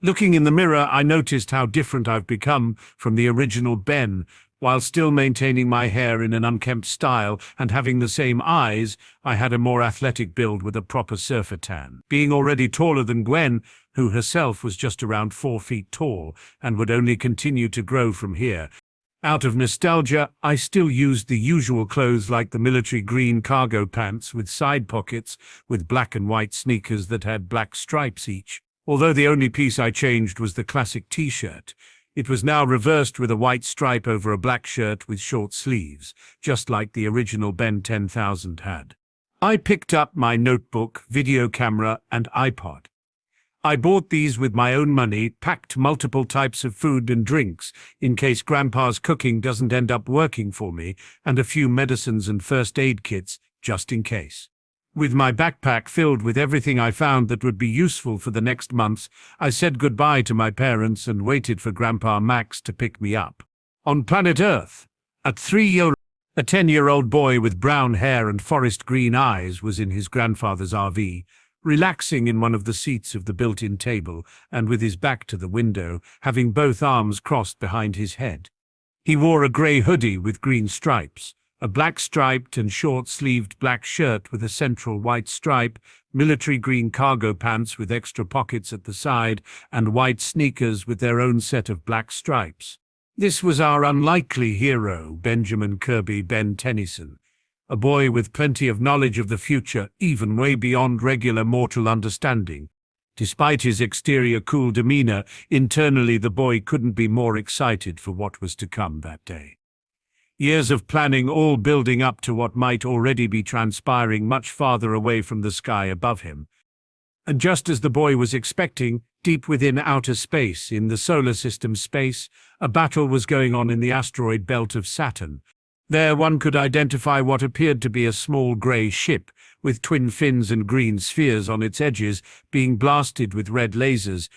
Looking in the mirror, I noticed how different I've become from the original Ben. While still maintaining my hair in an unkempt style and having the same eyes, I had a more athletic build with a proper surfer tan. Being already taller than Gwen, who herself was just around 4 feet tall and would only continue to grow from here. Out of nostalgia, I still used the usual clothes like the military green cargo pants with side pockets, with black and white sneakers that had black stripes each. Although the only piece I changed was the classic t-shirt. It was now reversed with a white stripe over a black shirt with short sleeves, just like the original Ben 10,000 had. I picked up my notebook, video camera, and iPod. I bought these with my own money, packed multiple types of food and drinks, in case Grandpa's cooking doesn't end up working for me, and a few medicines and first aid kits, just in case. With my backpack filled with everything I found that would be useful for the next months, I said goodbye to my parents and waited for Grandpa Max to pick me up. On planet Earth, a 10-year-old boy with brown hair and forest green eyes was in his grandfather's RV, relaxing in one of the seats of the built-in table and with his back to the window, having both arms crossed behind his head. He wore a grey hoodie with green stripes, a black striped and short-sleeved black shirt with a central white stripe, military green cargo pants with extra pockets at the side, and white sneakers with their own set of black stripes. This was our unlikely hero, Benjamin Kirby Ben Tennyson, a boy with plenty of knowledge of the future, even way beyond regular mortal understanding. Despite his exterior cool demeanor, internally the boy couldn't be more excited for what was to come that day. Years of planning all building up to what might already be transpiring much farther away from the sky above him. And just as the boy was expecting, deep within outer space, in the solar system space, a battle was going on in the asteroid belt of Saturn. There one could identify what appeared to be a small grey ship, with twin fins and green spheres on its edges, being blasted with red lasers.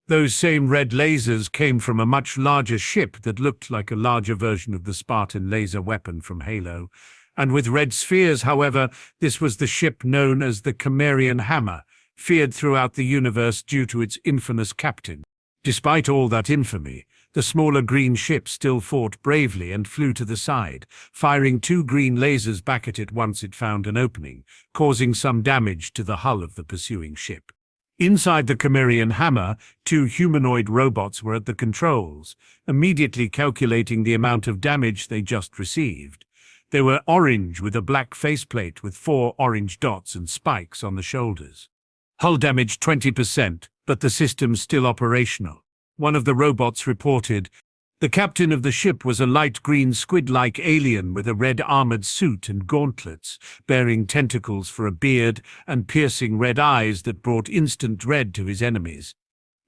Those same red lasers came from a much larger ship that looked like a larger version of the Spartan laser weapon from Halo. And with red spheres, however, this was the ship known as the Cimmerian Hammer, feared throughout the universe due to its infamous captain. Despite all that infamy, the smaller green ship still fought bravely and flew to the side, firing 2 green lasers back at it once it found an opening, causing some damage to the hull of the pursuing ship. Inside the Cimmerian Hammer, 2 humanoid robots were at the controls, immediately calculating the amount of damage they just received. They were orange with a black faceplate with 4 orange dots and spikes on the shoulders. Hull damage 20%, but the system still operational. One of the robots reported, "The captain of the ship was a light green squid-like alien with a red armored suit and gauntlets, bearing tentacles for a beard and piercing red eyes that brought instant dread to his enemies.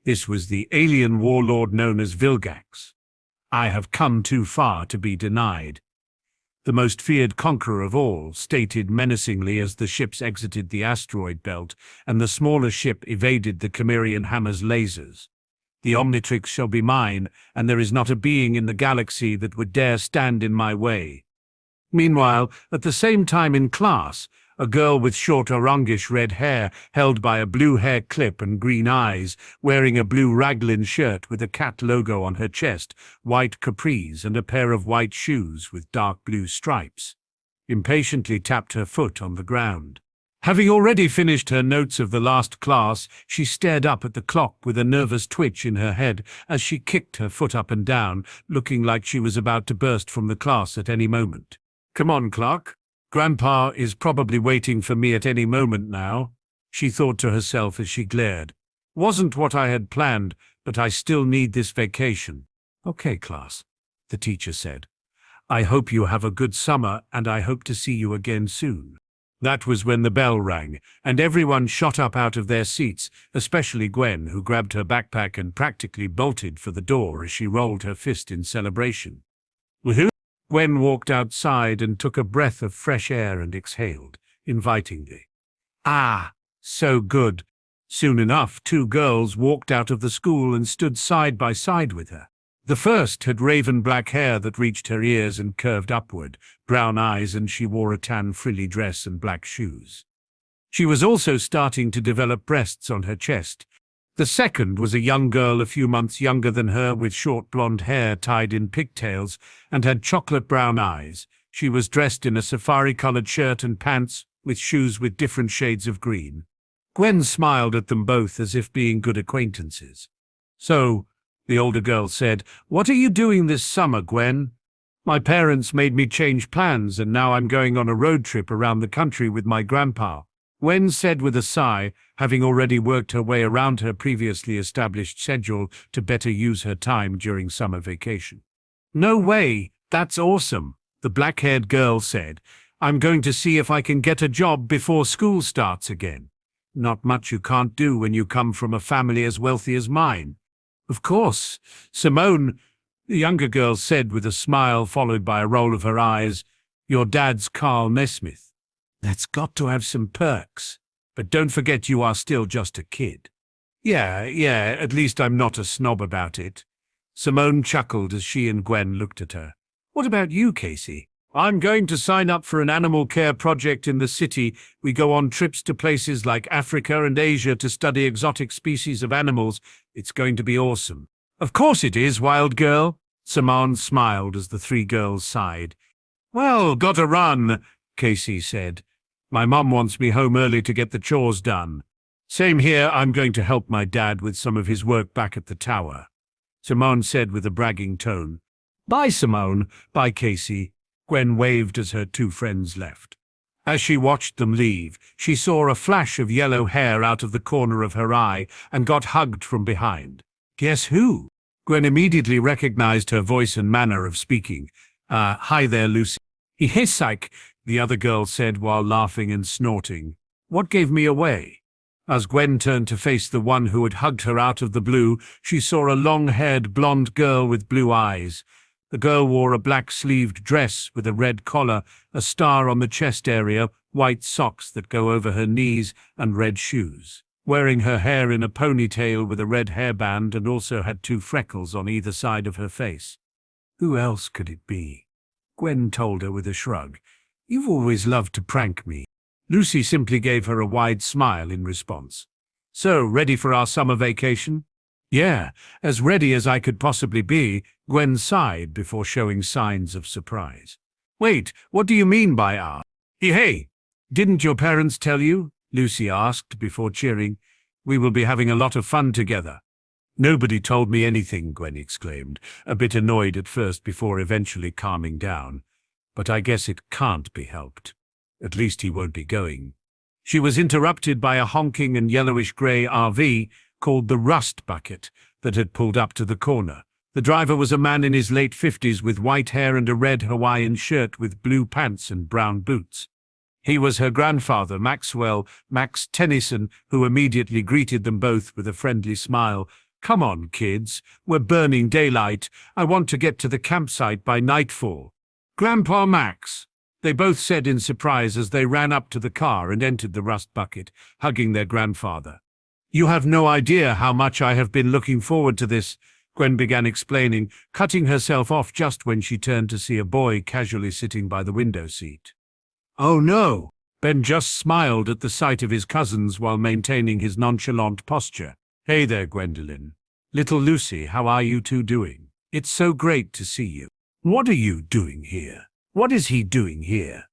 This was the alien warlord known as Vilgax. I have come too far to be denied." The most feared conqueror of all stated menacingly as the ships exited the asteroid belt and the smaller ship evaded the Cimmerian Hammer's lasers. "The Omnitrix shall be mine, and there is not a being in the galaxy that would dare stand in my way." Meanwhile, at the same time in class, a girl with short orangish red hair held by a blue hair clip and green eyes, wearing a blue raglan shirt with a cat logo on her chest, white capris and a pair of white shoes with dark blue stripes. Impatiently tapped her foot on the ground. Having already finished her notes of the last class, she stared up at the clock with a nervous twitch in her head as she kicked her foot up and down, looking like she was about to burst from the class at any moment. "Come on, Clark. Grandpa is probably waiting for me at any moment now," she thought to herself as she glared. "Wasn't what I had planned, but I still need this vacation." "Okay, class," the teacher said. "I hope you have a good summer, and I hope to see you again soon." That was when the bell rang, and everyone shot up out of their seats, especially Gwen, who grabbed her backpack and practically bolted for the door as she rolled her fist in celebration. "Woohoo!" Gwen walked outside and took a breath of fresh air and exhaled, invitingly. "Ah, so good." Soon enough, two girls walked out of the school and stood side by side with her. The first had raven black hair that reached her ears and curved upward, brown eyes, and she wore a tan frilly dress and black shoes. She was also starting to develop breasts on her chest. The second was a young girl a few months younger than her with short blonde hair tied in pigtails and had chocolate brown eyes. She was dressed in a safari-colored shirt and pants with shoes with different shades of green. Gwen smiled at them both as if being good acquaintances. "So," the older girl said, "what are you doing this summer, Gwen?" "My parents made me change plans, and now I'm going on a road trip around the country with my grandpa," Gwen said with a sigh, having already worked her way around her previously established schedule to better use her time during summer vacation. "No way, that's awesome," the black-haired girl said. "I'm going to see if I can get a job before school starts again." "Not much you can't do when you come from a family as wealthy as mine." "Of course, Simone," the younger girl said with a smile followed by a roll of her eyes. "Your dad's Carl Nesmith. That's got to have some perks. But don't forget you are still just a kid." Yeah, at least I'm not a snob about it." Simone chuckled as she and Gwen looked at her. "What about you, Casey?" "I'm going to sign up for an animal care project in the city. We go on trips to places like Africa and Asia to study exotic species of animals. It's going to be awesome." "Of course it is, wild girl." Simone smiled as the three girls sighed. "Well, gotta run," Casey said. "My mom wants me home early to get the chores done." "Same here. I'm going to help my dad with some of his work back at the tower," Simone said with a bragging tone. "Bye, Simone. Bye, Casey." Gwen waved as her two friends left. As she watched them leave, she saw a flash of yellow hair out of the corner of her eye and got hugged from behind. "Guess who?" Gwen immediately recognized her voice and manner of speaking. Hi there, Lucy." "Psych," the other girl said while laughing and snorting. "What gave me away?" As Gwen turned to face the one who had hugged her out of the blue, she saw a long-haired blonde girl with blue eyes. The girl wore a black-sleeved dress with a red collar, a star on the chest area, white socks that go over her knees, and red shoes. Wearing her hair in a ponytail with a red hairband, and also had two freckles on either side of her face. Who else could it be? Gwen told her with a shrug. "You've always loved to prank me." Lucy simply gave her a wide smile in response. "So, ready for our summer vacation?" "Yeah, as ready as I could possibly be," Gwen sighed before showing signs of surprise. "Wait, what do you mean by our?" Hey, didn't your parents tell you?" Lucy asked before cheering. "We will be having a lot of fun together." "Nobody told me anything," Gwen exclaimed, a bit annoyed at first before eventually calming down. "But I guess it can't be helped. At least he won't be going." She was interrupted by a honking and yellowish-grey RV called the Rust Bucket that had pulled up to the corner. The driver was a man in his late 50s with white hair and a red Hawaiian shirt with blue pants and brown boots. He was her grandfather, Max Tennyson, who immediately greeted them both with a friendly smile. "Come on, kids, we're burning daylight. I want to get to the campsite by nightfall." "Grandpa Max," they both said in surprise as they ran up to the car and entered the Rust Bucket, hugging their grandfather. "You have no idea how much I have been looking forward to this," Gwen began explaining, cutting herself off just when she turned to see a boy casually sitting by the window seat. "Oh no," Ben just smiled at the sight of his cousins while maintaining his nonchalant posture. "Hey there, Gwendolyn. Little Lucy, how are you two doing? It's so great to see you." "What are you doing here? What is he doing here?"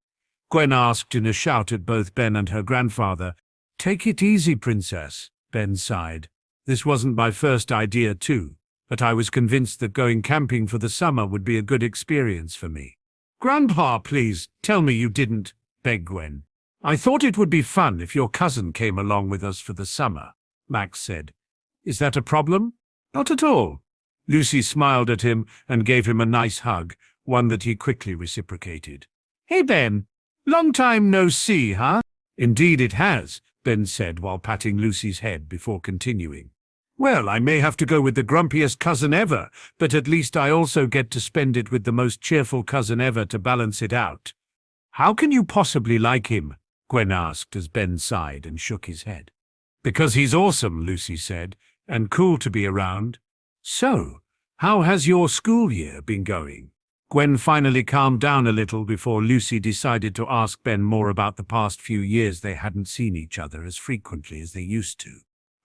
Gwen asked in a shout at both Ben and her grandfather. "Take it easy, princess," Ben sighed. "This wasn't my first idea too, but I was convinced that going camping for the summer would be a good experience for me." "Grandpa, please, tell me you didn't," begged Gwen. "I thought it would be fun if your cousin came along with us for the summer," Max said. "Is that a problem?" "Not at all." Lucy smiled at him and gave him a nice hug, one that he quickly reciprocated. "Hey, Ben. Long time no see, huh?" "Indeed it has," Ben said while patting Lucy's head before continuing. "Well, I may have to go with the grumpiest cousin ever, but at least I also get to spend it with the most cheerful cousin ever to balance it out." "How can you possibly like him?" Gwen asked as Ben sighed and shook his head. "Because he's awesome," Lucy said, "and cool to be around." "So, how has your school year been going?" Gwen finally calmed down a little before Lucy decided to ask Ben more about the past few years they hadn't seen each other as frequently as they used to.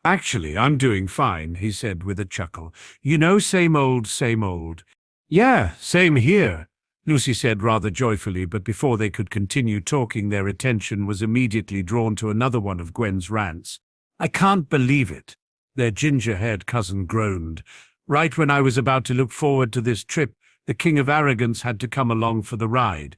"Actually, I'm doing fine," he said with a chuckle. "You know, same old, same old." "Yeah, same here," Lucy said rather joyfully, but before they could continue talking, their attention was immediately drawn to another one of Gwen's rants. "I can't believe it," their ginger-haired cousin groaned. "Right when I was about to look forward to this trip, the King of Arrogance had to come along for the ride.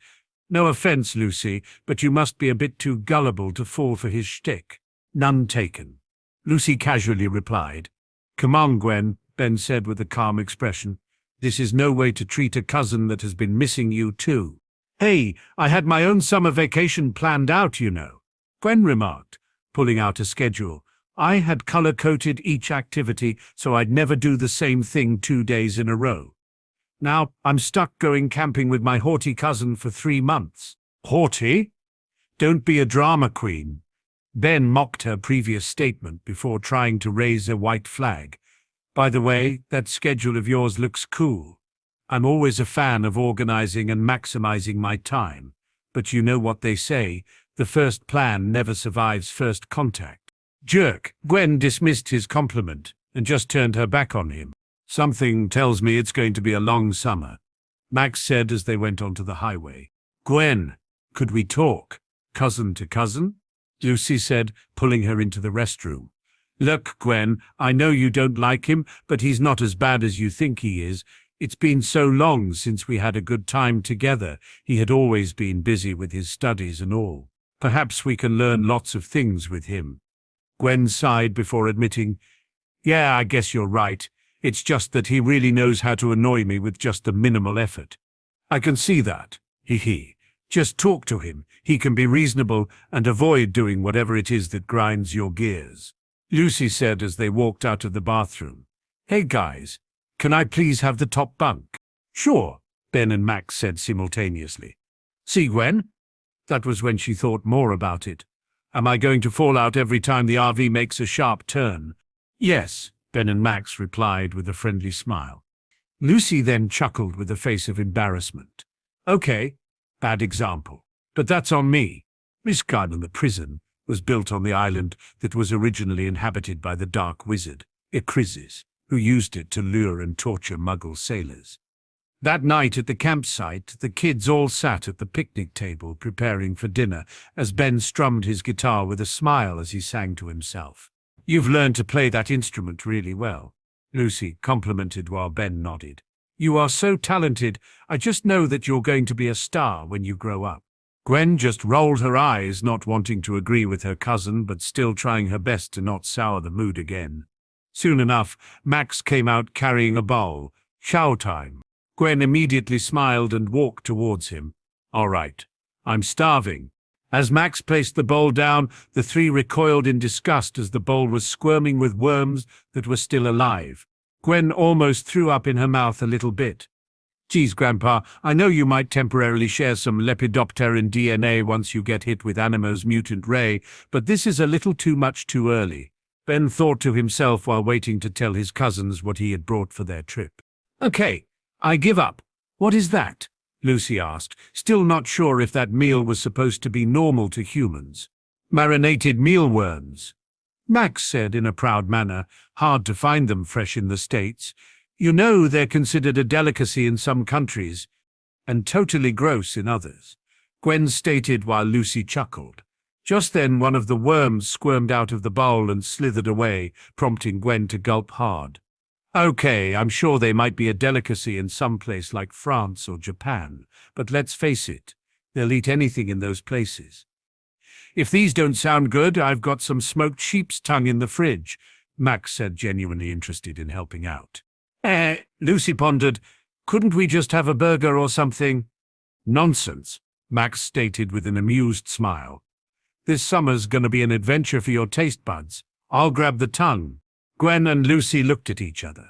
No offense, Lucy, but you must be a bit too gullible to fall for his shtick." "None taken," Lucy casually replied. "Come on, Gwen," Ben said with a calm expression. "This is no way to treat a cousin that has been missing you too." "Hey, I had my own summer vacation planned out, you know," Gwen remarked, pulling out a schedule. "I had color-coded each activity so I'd never do the same thing 2 days in a row. Now I'm stuck going camping with my haughty cousin for 3 months. "Haughty? Don't be a drama queen." Ben mocked her previous statement before trying to raise a white flag. "By the way, that schedule of yours looks cool. I'm always a fan of organizing and maximizing my time. But you know what they say, the first plan never survives first contact." "Jerk." Gwen dismissed his compliment and just turned her back on him. "Something tells me it's going to be a long summer," Max said as they went onto the highway. "Gwen, could we talk? Cousin to cousin?" Lucy said, pulling her into the restroom. "Look, Gwen, I know you don't like him, but he's not as bad as you think he is. It's been so long since we had a good time together. He had always been busy with his studies and all. Perhaps we can learn lots of things with him." Gwen sighed before admitting, "Yeah, I guess you're right. It's just that he really knows how to annoy me with just a minimal effort." "I can see that. Hee. Just talk to him. He can be reasonable and avoid doing whatever it is that grinds your gears," Lucy said as they walked out of the bathroom. "Hey guys, can I please have the top bunk?" "Sure," Ben and Max said simultaneously. "See, Gwen?" That was when she thought more about it. "Am I going to fall out every time the RV makes a sharp turn?" "Yes," Ben and Max replied with a friendly smile. Lucy then chuckled with a face of embarrassment. "Okay, bad example, but that's on me. Miss Garden, the prison, was built on the island that was originally inhabited by the Dark Wizard, Ikrizis, who used it to lure and torture Muggle sailors. That night at the campsite, the kids all sat at the picnic table preparing for dinner as Ben strummed his guitar with a smile as he sang to himself. "You've learned to play that instrument really well," Lucy complimented while Ben nodded. "You are so talented. I just know that you're going to be a star when you grow up." Gwen just rolled her eyes, not wanting to agree with her cousin, but still trying her best to not sour the mood again. Soon enough, Max came out carrying a bowl. "Chow time." Gwen immediately smiled and walked towards him. "All right, I'm starving." As Max placed the bowl down, the three recoiled in disgust as the bowl was squirming with worms that were still alive. Gwen almost threw up in her mouth a little bit. "Geez, Grandpa, I know you might temporarily share some Lepidopteran DNA once you get hit with Animo's mutant ray, but this is a little too much too early," Ben thought to himself while waiting to tell his cousins what he had brought for their trip. "Okay, I give up. What is that?" Lucy asked, still not sure if that meal was supposed to be normal to humans. Marinated mealworms, Max said in a proud manner. Hard to find them fresh in the States. You know, they're considered a delicacy in some countries, and totally gross in others, Gwen stated while Lucy chuckled. Just then one of the worms squirmed out of the bowl and slithered away, prompting Gwen to gulp hard. Okay, I'm sure they might be a delicacy in some place like France or Japan, but let's face it, they'll eat anything in those places. If these don't sound good, I've got some smoked sheep's tongue in the fridge, Max said, genuinely interested in helping out. Lucy pondered, couldn't we just have a burger or something? Nonsense, Max stated with an amused smile. This summer's gonna be an adventure for your taste buds. I'll grab the tongue. Gwen and Lucy looked at each other.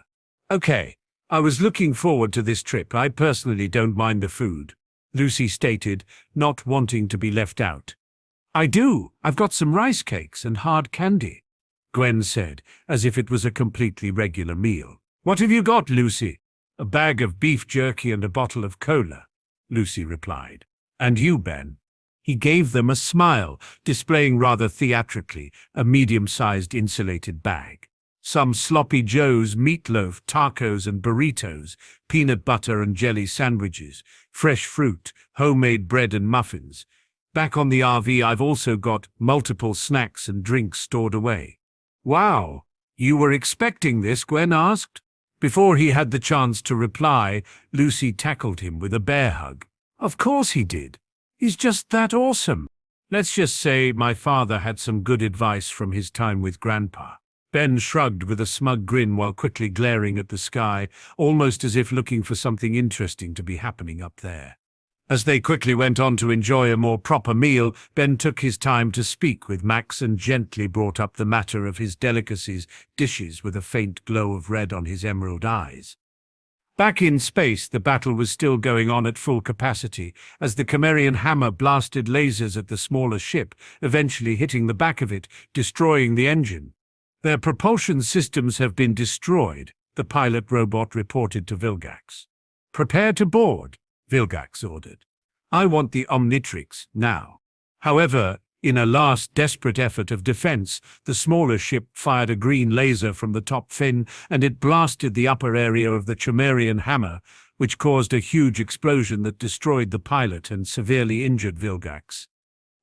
Okay, I was looking forward to this trip. I personally don't mind the food, Lucy stated, not wanting to be left out. I do. I've got some rice cakes and hard candy, Gwen said, as if it was a completely regular meal. What have you got, Lucy? A bag of beef jerky and a bottle of cola, Lucy replied. And you, Ben? He gave them a smile, displaying rather theatrically a medium-sized insulated bag. Some sloppy joes, meatloaf, tacos and burritos, peanut butter and jelly sandwiches, fresh fruit, homemade bread and muffins. Back on the RV I've also got multiple snacks and drinks stored away. Wow, you were expecting this? Gwen asked. Before he had the chance to reply, Lucy tackled him with a bear hug. Of course he did. He's just that awesome. Let's just say my father had some good advice from his time with Grandpa. Ben shrugged with a smug grin while quickly glaring at the sky, almost as if looking for something interesting to be happening up there. As they quickly went on to enjoy a more proper meal, Ben took his time to speak with Max and gently brought up the matter of his delicacies, dishes with a faint glow of red on his emerald eyes. Back in space, the battle was still going on at full capacity, as the Cimmerian hammer blasted lasers at the smaller ship, eventually hitting the back of it, destroying the engine. Their propulsion systems have been destroyed, the pilot robot reported to Vilgax. Prepare to board, Vilgax ordered. I want the Omnitrix now. However, in a last desperate effort of defense, the smaller ship fired a green laser from the top fin, and it blasted the upper area of the Cimmerian hammer, which caused a huge explosion that destroyed the pilot and severely injured Vilgax.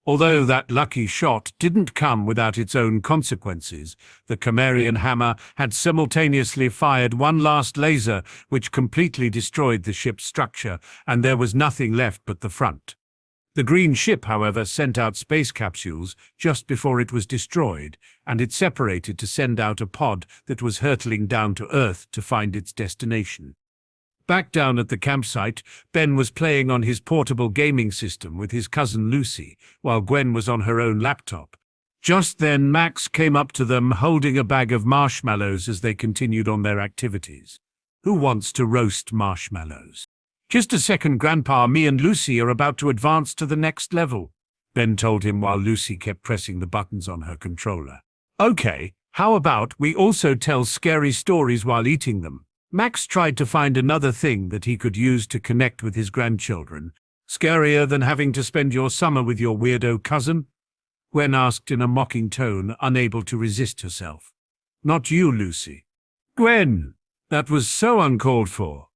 Although that lucky shot didn't come without its own consequences, the Cimmerian hammer had simultaneously fired one last laser which completely destroyed the ship's structure, and there was nothing left but the front. The green ship, however, sent out space capsules just before it was destroyed, and it separated to send out a pod that was hurtling down to Earth to find its destination. Back down at the campsite, Ben was playing on his portable gaming system with his cousin Lucy, while Gwen was on her own laptop. Just then Max came up to them holding a bag of marshmallows as they continued on their activities. Who wants to roast marshmallows? Just a second, Grandpa, me and Lucy are about to advance to the next level, Ben told him while Lucy kept pressing the buttons on her controller. Okay, how about we also tell scary stories while eating them? Max tried to find another thing that he could use to connect with his grandchildren. Scarier than having to spend your summer with your weirdo cousin? Gwen asked in a mocking tone, unable to resist herself. Not you, Lucy. Gwen! That was so uncalled for,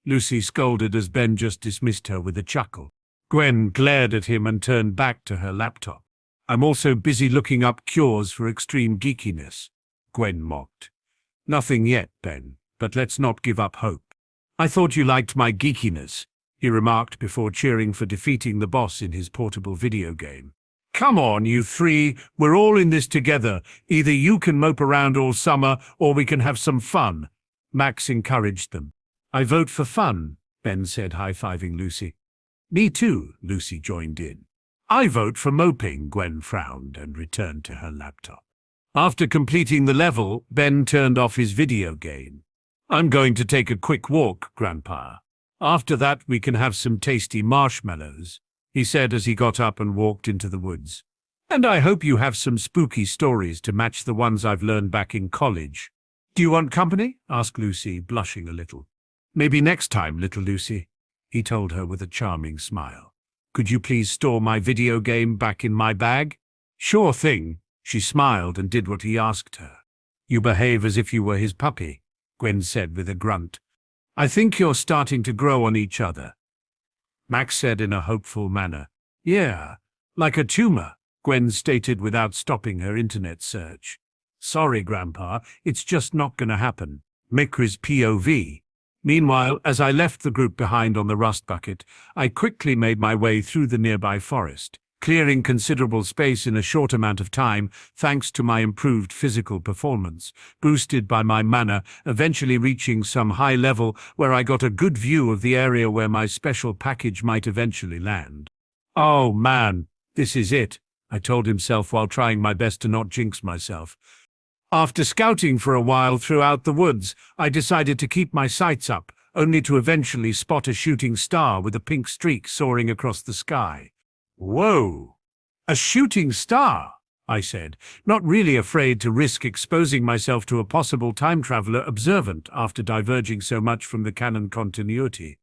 Lucy scolded as Ben just dismissed her with a chuckle. Gwen glared at him and turned back to her laptop. I'm also busy looking up cures for extreme geekiness, Gwen mocked. Nothing yet, Ben. But let's not give up hope. I thought you liked my geekiness, he remarked before cheering for defeating the boss in his portable video game. Come on, you three, we're all in this together. Either you can mope around all summer, or we can have some fun, Max encouraged them. I vote for fun, Ben said, high-fiving Lucy. Me too, Lucy joined in. I vote for moping, Gwen frowned and returned to her laptop. After completing the level, Ben turned off his video game. I'm going to take a quick walk, Grandpa. After that we can have some tasty marshmallows, he said as he got up and walked into the woods. And I hope you have some spooky stories to match the ones I've learned back in college. Do you want company? Asked Lucy, blushing a little. Maybe next time, little Lucy, he told her with a charming smile. "Could you please store my video game back in my bag?" "Sure thing." She smiled and did what he asked her. "You behave as if you were his puppy," Gwen said with a grunt. "I think you're starting to grow on each other," Max said in a hopeful manner. "Yeah, like a tumor," Gwen stated without stopping her internet search. "Sorry, Grandpa, it's just not gonna happen." Mikra's POV. Meanwhile, as I left the group behind on the rust bucket, I quickly made my way through the nearby forest, clearing considerable space in a short amount of time thanks to my improved physical performance, boosted by my mana, eventually reaching some high level where I got a good view of the area where my special package might eventually land. "Oh man, this is it," I told himself while trying my best to not jinx myself. After scouting for a while throughout the woods, I decided to keep my sights up, only to eventually spot a shooting star with a pink streak soaring across the sky. "Whoa! A shooting star!" I said, not really afraid to risk exposing myself to a possible time traveler observant after diverging so much from the canon continuity.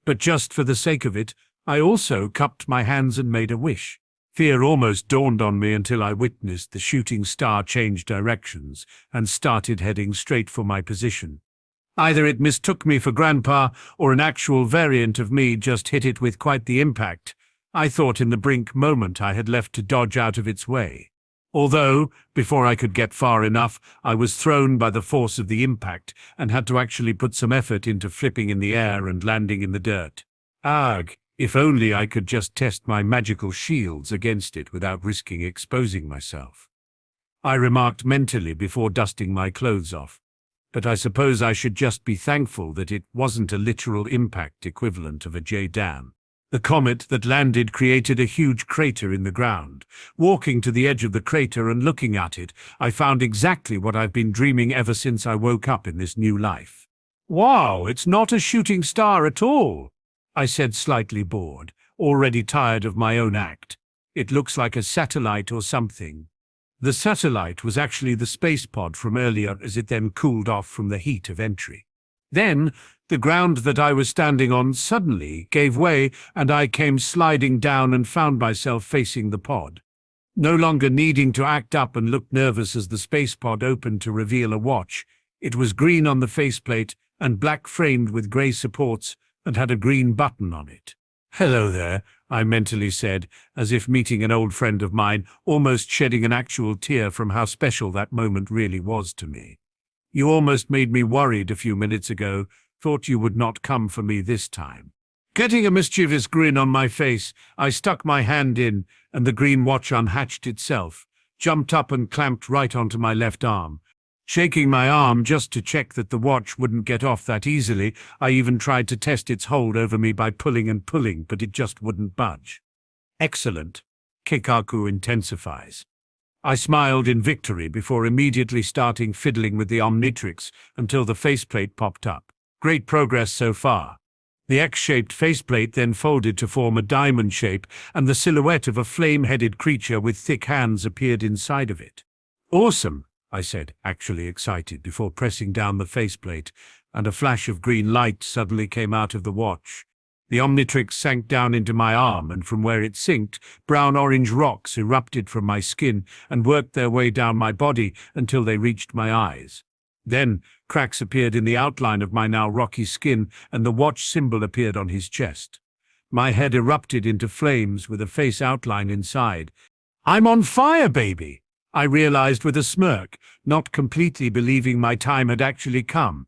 But just for the sake of it, I also cupped my hands and made a wish. Fear almost dawned on me until I witnessed the shooting star change directions and started heading straight for my position. Either it mistook me for Grandpa, or an actual variant of me just hit it with quite the impact. I thought in the brink moment I had left to dodge out of its way. Although, before I could get far enough, I was thrown by the force of the impact and had to actually put some effort into flipping in the air and landing in the dirt. Ugh! If only I could just test my magical shields against it without risking exposing myself. I remarked mentally before dusting my clothes off. But I suppose I should just be thankful that it wasn't a literal impact equivalent of a J-dam. The comet that landed created a huge crater in the ground. Walking to the edge of the crater and looking at it, I found exactly what I've been dreaming ever since I woke up in this new life. "Wow, it's not a shooting star at all," I said, slightly bored, already tired of my own act. "It looks like a satellite or something." The satellite was actually the space pod from earlier as it then cooled off from the heat of entry. Then, the ground that I was standing on suddenly gave way and I came sliding down and found myself facing the pod. No longer needing to act up and look nervous as the space pod opened to reveal a watch, it was green on the faceplate and black framed with grey supports, and had a green button on it. "Hello there," I mentally said, as if meeting an old friend of mine, almost shedding an actual tear from how special that moment really was to me. "You almost made me worried a few minutes ago, thought you would not come for me this time." Getting a mischievous grin on my face, I stuck my hand in, and the green watch unhatched itself, jumped up and clamped right onto my left arm. Shaking my arm just to check that the watch wouldn't get off that easily, I even tried to test its hold over me by pulling and pulling, but it just wouldn't budge. "Excellent. Kikaku intensifies." I smiled in victory before immediately starting fiddling with the Omnitrix until the faceplate popped up. Great progress so far. The X-shaped faceplate then folded to form a diamond shape, and the silhouette of a flame-headed creature with thick hands appeared inside of it. "Awesome," I said, actually excited, before pressing down the faceplate, and a flash of green light suddenly came out of the watch. The Omnitrix sank down into my arm, and from where it sinked, brown-orange rocks erupted from my skin and worked their way down my body until they reached my eyes. Then, cracks appeared in the outline of my now rocky skin, and the watch symbol appeared on his chest. My head erupted into flames with a face outline inside. "I'm on fire, baby!" I realized with a smirk, not completely believing my time had actually come.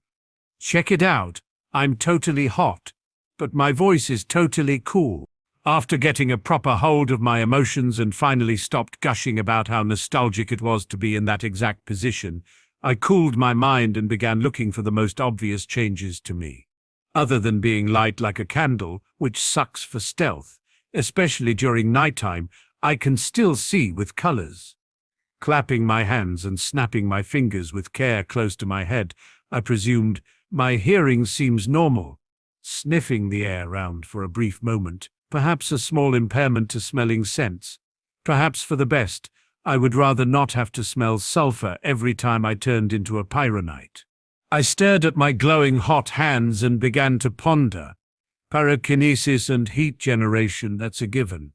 "Check it out. I'm totally hot. But my voice is totally cool." After getting a proper hold of my emotions and finally stopped gushing about how nostalgic it was to be in that exact position, I cooled my mind and began looking for the most obvious changes to me. Other than being light like a candle, which sucks for stealth, especially during nighttime, I can still see with colors. Clapping my hands and snapping my fingers with care close to my head, I presumed, "My hearing seems normal." Sniffing the air round for a brief moment, perhaps a small impairment to smelling scents. Perhaps for the best, I would rather not have to smell sulfur every time I turned into a pyronite. I stared at my glowing hot hands and began to ponder. Pyrokinesis and heat generation, that's a given.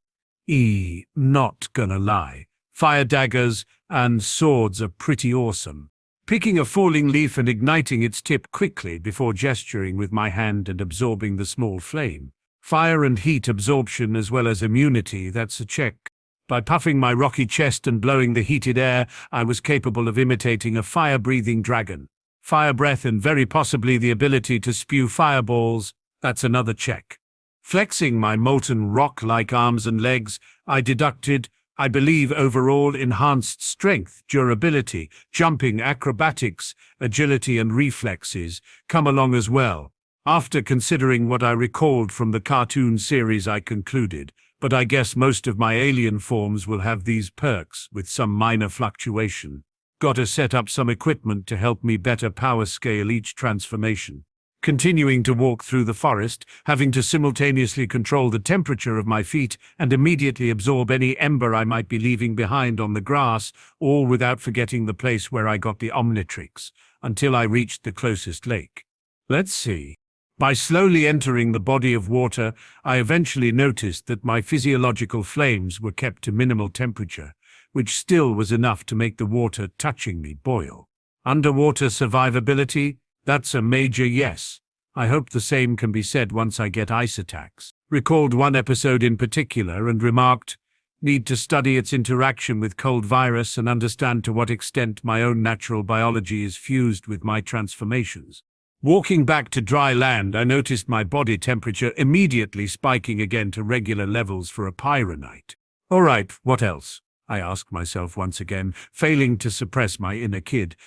Not gonna lie. Fire daggers and swords are pretty awesome. Picking a falling leaf and igniting its tip quickly before gesturing with my hand and absorbing the small flame. Fire and heat absorption as well as immunity, that's a check. By puffing my rocky chest and blowing the heated air, I was capable of imitating a fire-breathing dragon. Fire breath and very possibly the ability to spew fireballs, that's another check. Flexing my molten rock-like arms and legs, I deducted, I believe, overall enhanced strength, durability, jumping, acrobatics, agility and reflexes come along as well. After considering what I recalled from the cartoon series, I concluded, but I guess most of my alien forms will have these perks with some minor fluctuation. Gotta set up some equipment to help me better power scale each transformation. Continuing to walk through the forest, having to simultaneously control the temperature of my feet and immediately absorb any ember I might be leaving behind on the grass, all without forgetting the place where I got the Omnitrix, until I reached the closest lake. Let's see. By slowly entering the body of water, I eventually noticed that my physiological flames were kept to minimal temperature, which still was enough to make the water touching me boil. Underwater survivability? That's a major yes. I hope the same can be said once I get ice attacks. Recalled one episode in particular and remarked, need to study its interaction with cold virus and understand to what extent my own natural biology is fused with my transformations. Walking back to dry land, I noticed my body temperature immediately spiking again to regular levels for a pyronite. All right, what else? I asked myself once again, failing to suppress my inner kid.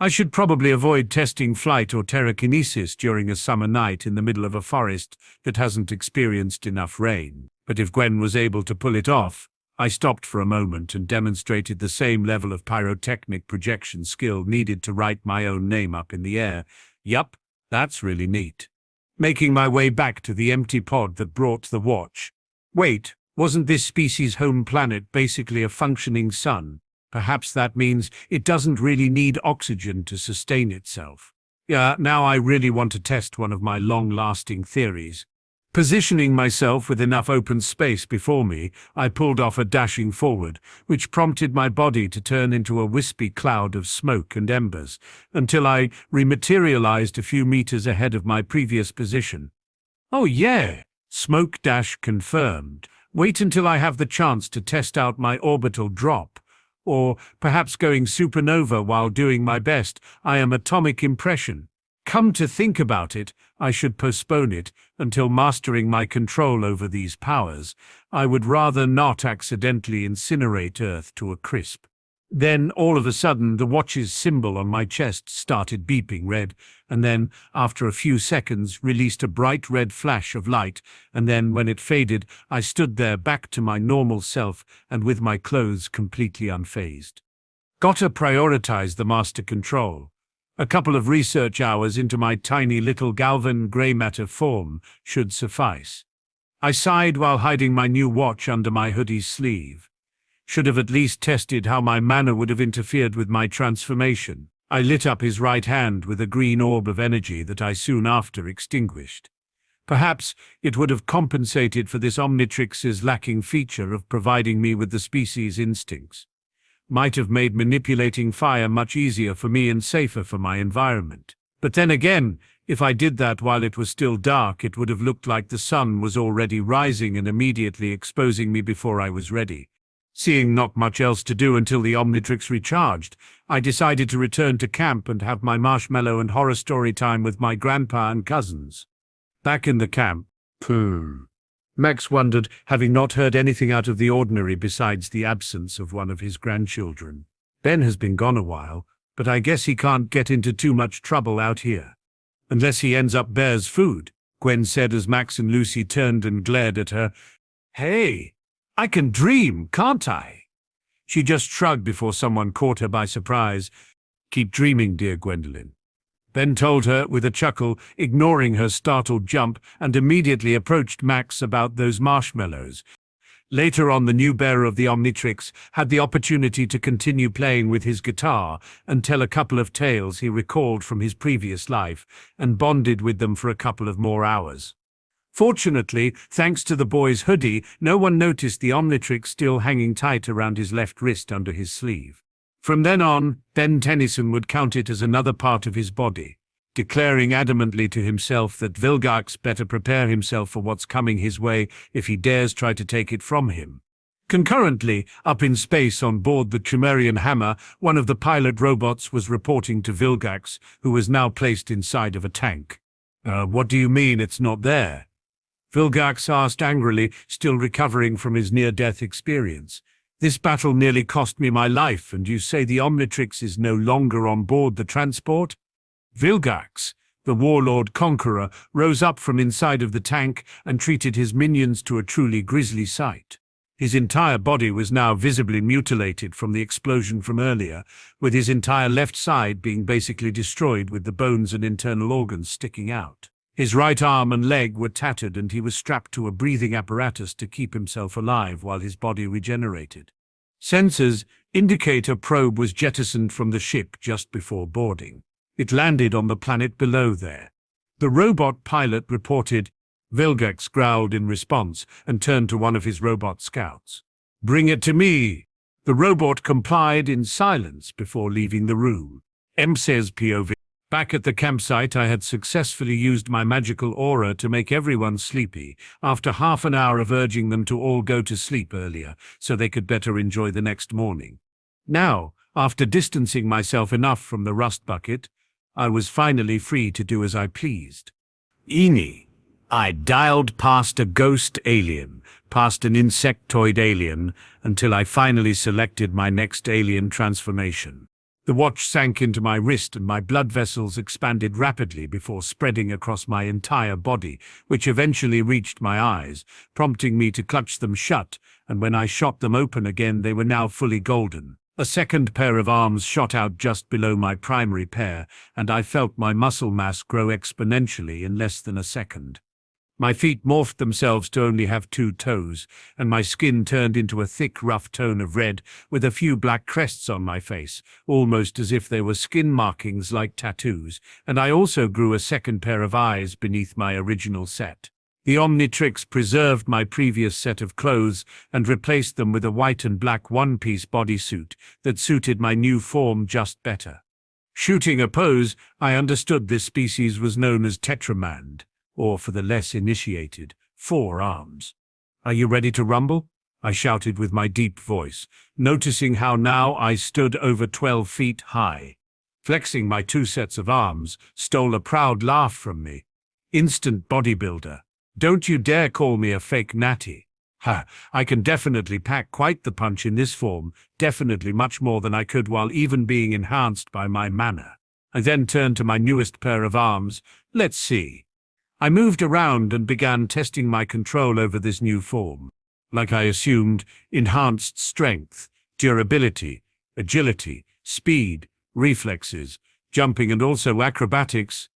I should probably avoid testing flight or telekinesis during a summer night in the middle of a forest that hasn't experienced enough rain. But if Gwen was able to pull it off, I stopped for a moment and demonstrated the same level of pyrotechnic projection skill needed to write my own name up in the air. Yup, that's really neat. Making my way back to the empty pod that brought the watch. Wait, wasn't this species' home planet basically a functioning sun? Perhaps that means it doesn't really need oxygen to sustain itself. Yeah, now I really want to test one of my long-lasting theories. Positioning myself with enough open space before me, I pulled off a dashing forward, which prompted my body to turn into a wispy cloud of smoke and embers, until I rematerialized a few meters ahead of my previous position. Oh yeah, smoke dash confirmed. Wait until I have the chance to test out my orbital drop. Or perhaps going supernova while doing my best, I am atomic impression. Come to think about it, I should postpone it until mastering my control over these powers. I would rather not accidentally incinerate Earth to a crisp. Then, all of a sudden, the watch's symbol on my chest started beeping red, and then, after a few seconds, released a bright red flash of light, and then, when it faded, I stood there back to my normal self and with my clothes completely unfazed. Gotta prioritize the master control. A couple of research hours into my tiny little Galvan grey matter form should suffice. I sighed while hiding my new watch under my hoodie's sleeve. Should have at least tested how my mana would have interfered with my transformation. I lit up his right hand with a green orb of energy that I soon after extinguished. Perhaps it would have compensated for this Omnitrix's lacking feature of providing me with the species' instincts. Might have made manipulating fire much easier for me and safer for my environment. But then again, if I did that while it was still dark, it would have looked like the sun was already rising and immediately exposing me before I was ready. Seeing not much else to do until the Omnitrix recharged, I decided to return to camp and have my marshmallow and horror story time with my grandpa and cousins. Back in the camp, Max wondered, having not heard anything out of the ordinary besides the absence of one of his grandchildren. Ben has been gone a while, but I guess he can't get into too much trouble out here. Unless he ends up bear's food, Gwen said as Max and Lucy turned and glared at her. Hey! I can dream, can't I? She just shrugged before someone caught her by surprise. Keep dreaming, dear Gwendolyn. Ben told her with a chuckle, ignoring her startled jump, and immediately approached Max about those marshmallows. Later on, the new bearer of the Omnitrix had the opportunity to continue playing with his guitar and tell a couple of tales he recalled from his previous life, and bonded with them for a couple of more hours. Fortunately, thanks to the boy's hoodie, no one noticed the Omnitrix still hanging tight around his left wrist under his sleeve. From then on, Ben Tennyson would count it as another part of his body, declaring adamantly to himself that Vilgax better prepare himself for what's coming his way if he dares try to take it from him. Concurrently, up in space on board the Tremerian Hammer, one of the pilot robots was reporting to Vilgax, who was now placed inside of a tank. What do you mean it's not there?" Vilgax asked angrily, still recovering from his near-death experience. "This battle nearly cost me my life, and you say the Omnitrix is no longer on board the transport?" Vilgax, the warlord conqueror, rose up from inside of the tank and treated his minions to a truly grisly sight. His entire body was now visibly mutilated from the explosion from earlier, with his entire left side being basically destroyed with the bones and internal organs sticking out. His right arm and leg were tattered, and he was strapped to a breathing apparatus to keep himself alive while his body regenerated. Sensors indicate a probe was jettisoned from the ship just before boarding. It landed on the planet below there. The robot pilot reported. Vilgax growled in response and turned to one of his robot scouts. "Bring it to me." The robot complied in silence before leaving the room. M says POV. Back at the campsite, I had successfully used my magical aura to make everyone sleepy, after half an hour of urging them to all go to sleep earlier so they could better enjoy the next morning. Now, after distancing myself enough from the rust bucket, I was finally free to do as I pleased. I dialed past a ghost alien, past an insectoid alien, until I finally selected my next alien transformation. The watch sank into my wrist and my blood vessels expanded rapidly before spreading across my entire body, which eventually reached my eyes, prompting me to clutch them shut, and when I shot them open again they were now fully golden. A second pair of arms shot out just below my primary pair, and I felt my muscle mass grow exponentially in less than a second. My feet morphed themselves to only have 2 toes, and my skin turned into a thick, rough tone of red, with a few black crests on my face, almost as if they were skin markings like tattoos, and I also grew a second pair of eyes beneath my original set. The Omnitrix preserved my previous set of clothes and replaced them with a white and black one-piece bodysuit that suited my new form just better. Shooting a pose, I understood this species was known as tetramand, or for the less initiated, 4 arms. "Are you ready to rumble?" I shouted with my deep voice, noticing how now I stood over 12 feet high. Flexing my 2 sets of arms stole a proud laugh from me. "Instant bodybuilder. Don't you dare call me a fake natty. Ha, I can definitely pack quite the punch in this form, definitely much more than I could while even being enhanced by my mana." I then turned to my newest pair of arms. Let's see. I moved around and began testing my control over this new form. Like I assumed, enhanced strength, durability, agility, speed, reflexes, jumping and also acrobatics.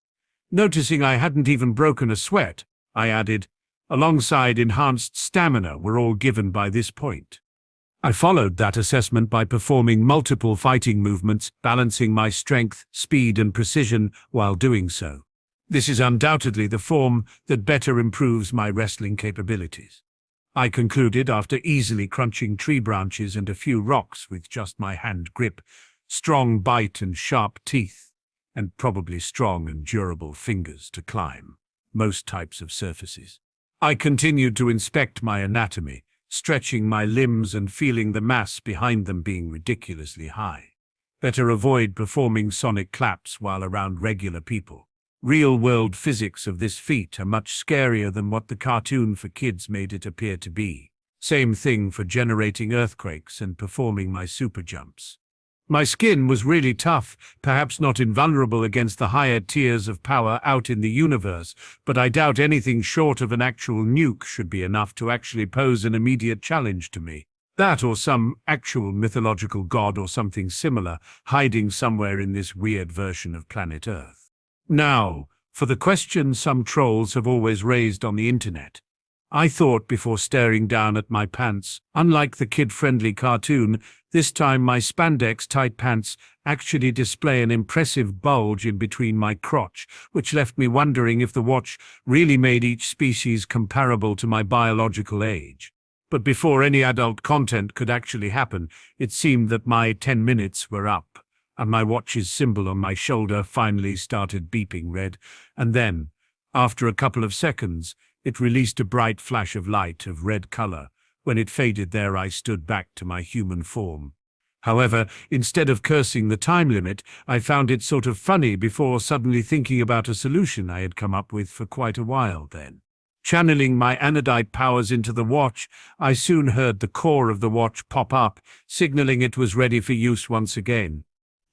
Noticing I hadn't even broken a sweat, I added, alongside enhanced stamina were all given by this point. I followed that assessment by performing multiple fighting movements, balancing my strength, speed and precision while doing so. This is undoubtedly the form that better improves my wrestling capabilities, I concluded after easily crunching tree branches and a few rocks with just my hand grip, strong bite and sharp teeth, and probably strong and durable fingers to climb most types of surfaces. I continued to inspect my anatomy, stretching my limbs and feeling the mass behind them being ridiculously high. Better avoid performing sonic claps while around regular people. Real-world physics of this feat are much scarier than what the cartoon for kids made it appear to be. Same thing for generating earthquakes and performing my super jumps. My skin was really tough, perhaps not invulnerable against the higher tiers of power out in the universe, but I doubt anything short of an actual nuke should be enough to actually pose an immediate challenge to me. That or some actual mythological god or something similar hiding somewhere in this weird version of planet Earth. Now, for the question some trolls have always raised on the internet. I thought before staring down at my pants. Unlike the kid-friendly cartoon, this time my spandex tight pants actually display an impressive bulge in between my crotch, which left me wondering if the watch really made each species comparable to my biological age. But before any adult content could actually happen, it seemed that my 10 minutes were up, and my watch's symbol on my shoulder finally started beeping red, and then, after a couple of seconds, it released a bright flash of light of red color. When it faded there, I stood back to my human form. However, instead of cursing the time limit, I found it sort of funny before suddenly thinking about a solution I had come up with for quite a while then. Channeling my anodite powers into the watch, I soon heard the core of the watch pop up, signaling it was ready for use once again.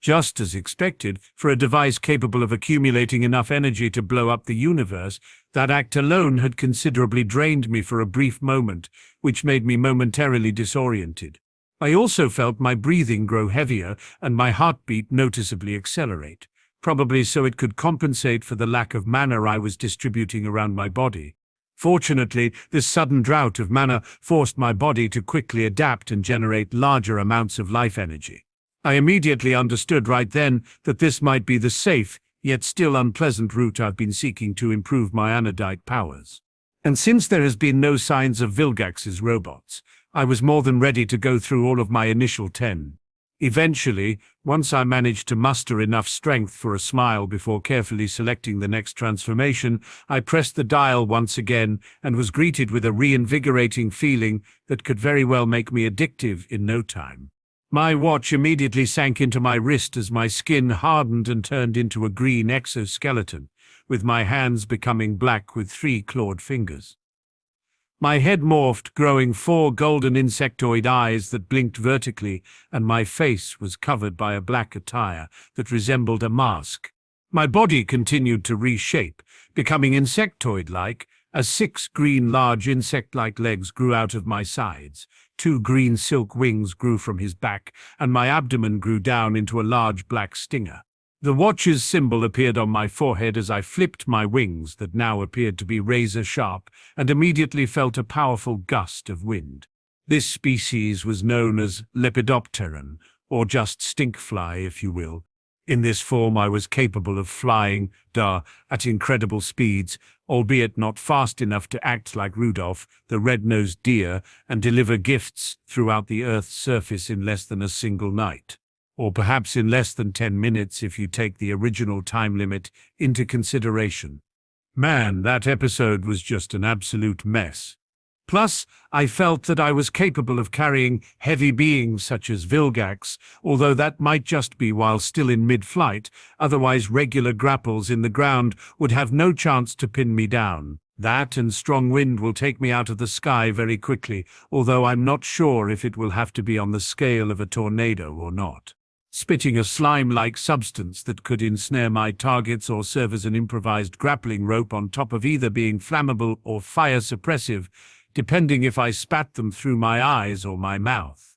Just as expected, for a device capable of accumulating enough energy to blow up the universe, that act alone had considerably drained me for a brief moment, which made me momentarily disoriented. I also felt my breathing grow heavier and my heartbeat noticeably accelerate, probably so it could compensate for the lack of mana I was distributing around my body. Fortunately, this sudden drought of mana forced my body to quickly adapt and generate larger amounts of life energy. I immediately understood right then that this might be the safe, yet still unpleasant route I've been seeking to improve my anodite powers. And since there has been no signs of Vilgax's robots, I was more than ready to go through all of my initial 10. Eventually, once I managed to muster enough strength for a smile before carefully selecting the next transformation, I pressed the dial once again and was greeted with a reinvigorating feeling that could very well make me addictive in no time. My watch immediately sank into my wrist as my skin hardened and turned into a green exoskeleton, with my hands becoming black with 3 clawed fingers. My head morphed, growing 4 golden insectoid eyes that blinked vertically, and my face was covered by a black attire that resembled a mask. My body continued to reshape, becoming insectoid-like, as 6 green large insect-like legs grew out of my sides. 2 green silk wings grew from his back, and my abdomen grew down into a large black stinger. The watch's symbol appeared on my forehead as I flipped my wings that now appeared to be razor-sharp, and immediately felt a powerful gust of wind. This species was known as Lepidopteran, or just stinkfly, if you will. In this form I was capable of flying, at incredible speeds, albeit not fast enough to act like Rudolph, the red-nosed deer, and deliver gifts throughout the Earth's surface in less than a single night. Or perhaps in less than 10 minutes if you take the original time limit into consideration. Man, that episode was just an absolute mess. Plus, I felt that I was capable of carrying heavy beings such as Vilgax, although that might just be while still in mid-flight, otherwise regular grapples in the ground would have no chance to pin me down. That and strong wind will take me out of the sky very quickly, although I'm not sure if it will have to be on the scale of a tornado or not. Spitting a slime-like substance that could ensnare my targets or serve as an improvised grappling rope on top of either being flammable or fire-suppressive, depending if I spat them through my eyes or my mouth.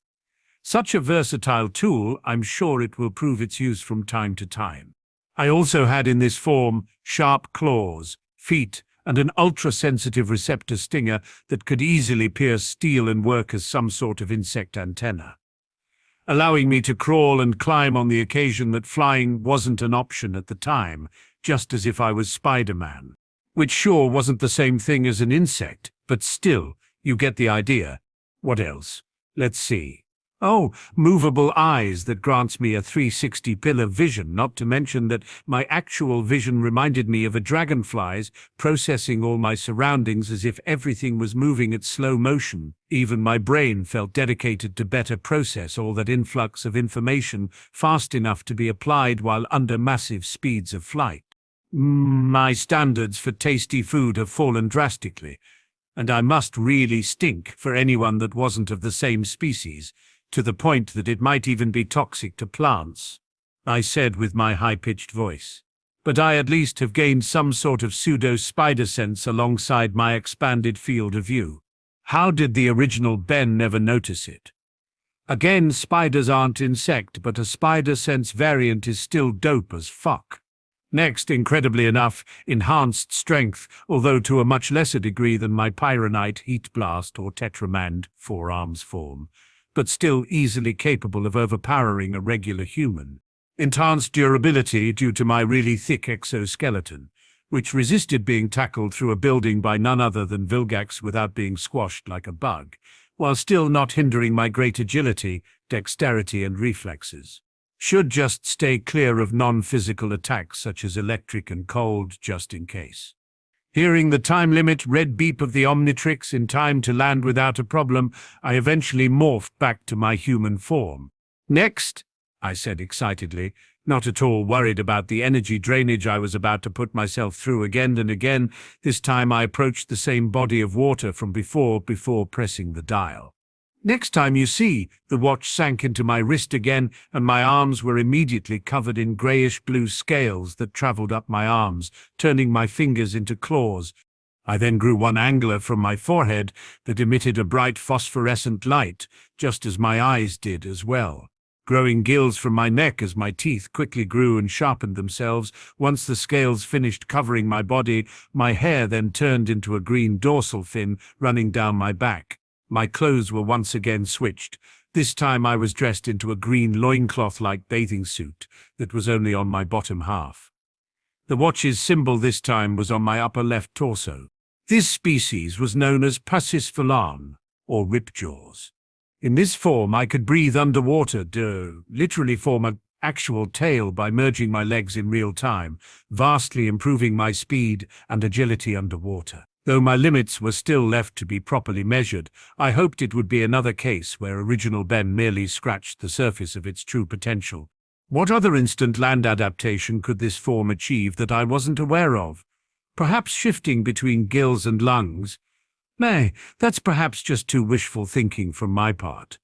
Such a versatile tool, I'm sure it will prove its use from time to time. I also had in this form sharp claws, feet, and an ultra-sensitive receptor stinger that could easily pierce steel and work as some sort of insect antenna, allowing me to crawl and climb on the occasion that flying wasn't an option at the time, just as if I was Spider-Man. Which sure wasn't the same thing as an insect, but still, you get the idea. What else? Let's see. Oh, movable eyes that grants me a 360 pillar vision, not to mention that my actual vision reminded me of a dragonfly's, processing all my surroundings as if everything was moving at slow motion. Even my brain felt dedicated to better process all that influx of information fast enough to be applied while under massive speeds of flight. My standards for tasty food have fallen drastically, and I must really stink for anyone that wasn't of the same species, to the point that it might even be toxic to plants, I said with my high-pitched voice. But I at least have gained some sort of pseudo-spider sense alongside my expanded field of view. How did the original Ben never notice it? Again, spiders aren't insect, but a spider sense variant is still dope as fuck. Next, incredibly enough, enhanced strength, although to a much lesser degree than my Pyronite, Heatblast, or Tetramand forearms form, but still easily capable of overpowering a regular human. Enhanced durability due to my really thick exoskeleton, which resisted being tackled through a building by none other than Vilgax without being squashed like a bug, while still not hindering my great agility, dexterity, and reflexes. Should just stay clear of non-physical attacks such as electric and cold, just in case. Hearing the time limit red beep of the Omnitrix in time to land without a problem, I eventually morphed back to my human form. "Next," I said excitedly, not at all worried about the energy drainage I was about to put myself through again and again. This time I approached the same body of water from before pressing the dial. Next time you see, the watch sank into my wrist again, and my arms were immediately covered in greyish-blue scales that travelled up my arms, turning my fingers into claws. I then grew one angler from my forehead that emitted a bright phosphorescent light, just as my eyes did as well. Growing gills from my neck as my teeth quickly grew and sharpened themselves. Once the scales finished covering my body, my hair then turned into a green dorsal fin running down my back. My clothes were once again switched. This time I was dressed into a green loincloth-like bathing suit that was only on my bottom half. The watch's symbol this time was on my upper left torso. This species was known as Pussysphelan, or Ripjaws. In this form I could breathe underwater, literally form an actual tail by merging my legs in real time, vastly improving my speed and agility underwater. Though my limits were still left to be properly measured, I hoped it would be another case where original Ben merely scratched the surface of its true potential. What other instant land adaptation could this form achieve that I wasn't aware of? Perhaps shifting between gills and lungs? That's perhaps just too wishful thinking from my part.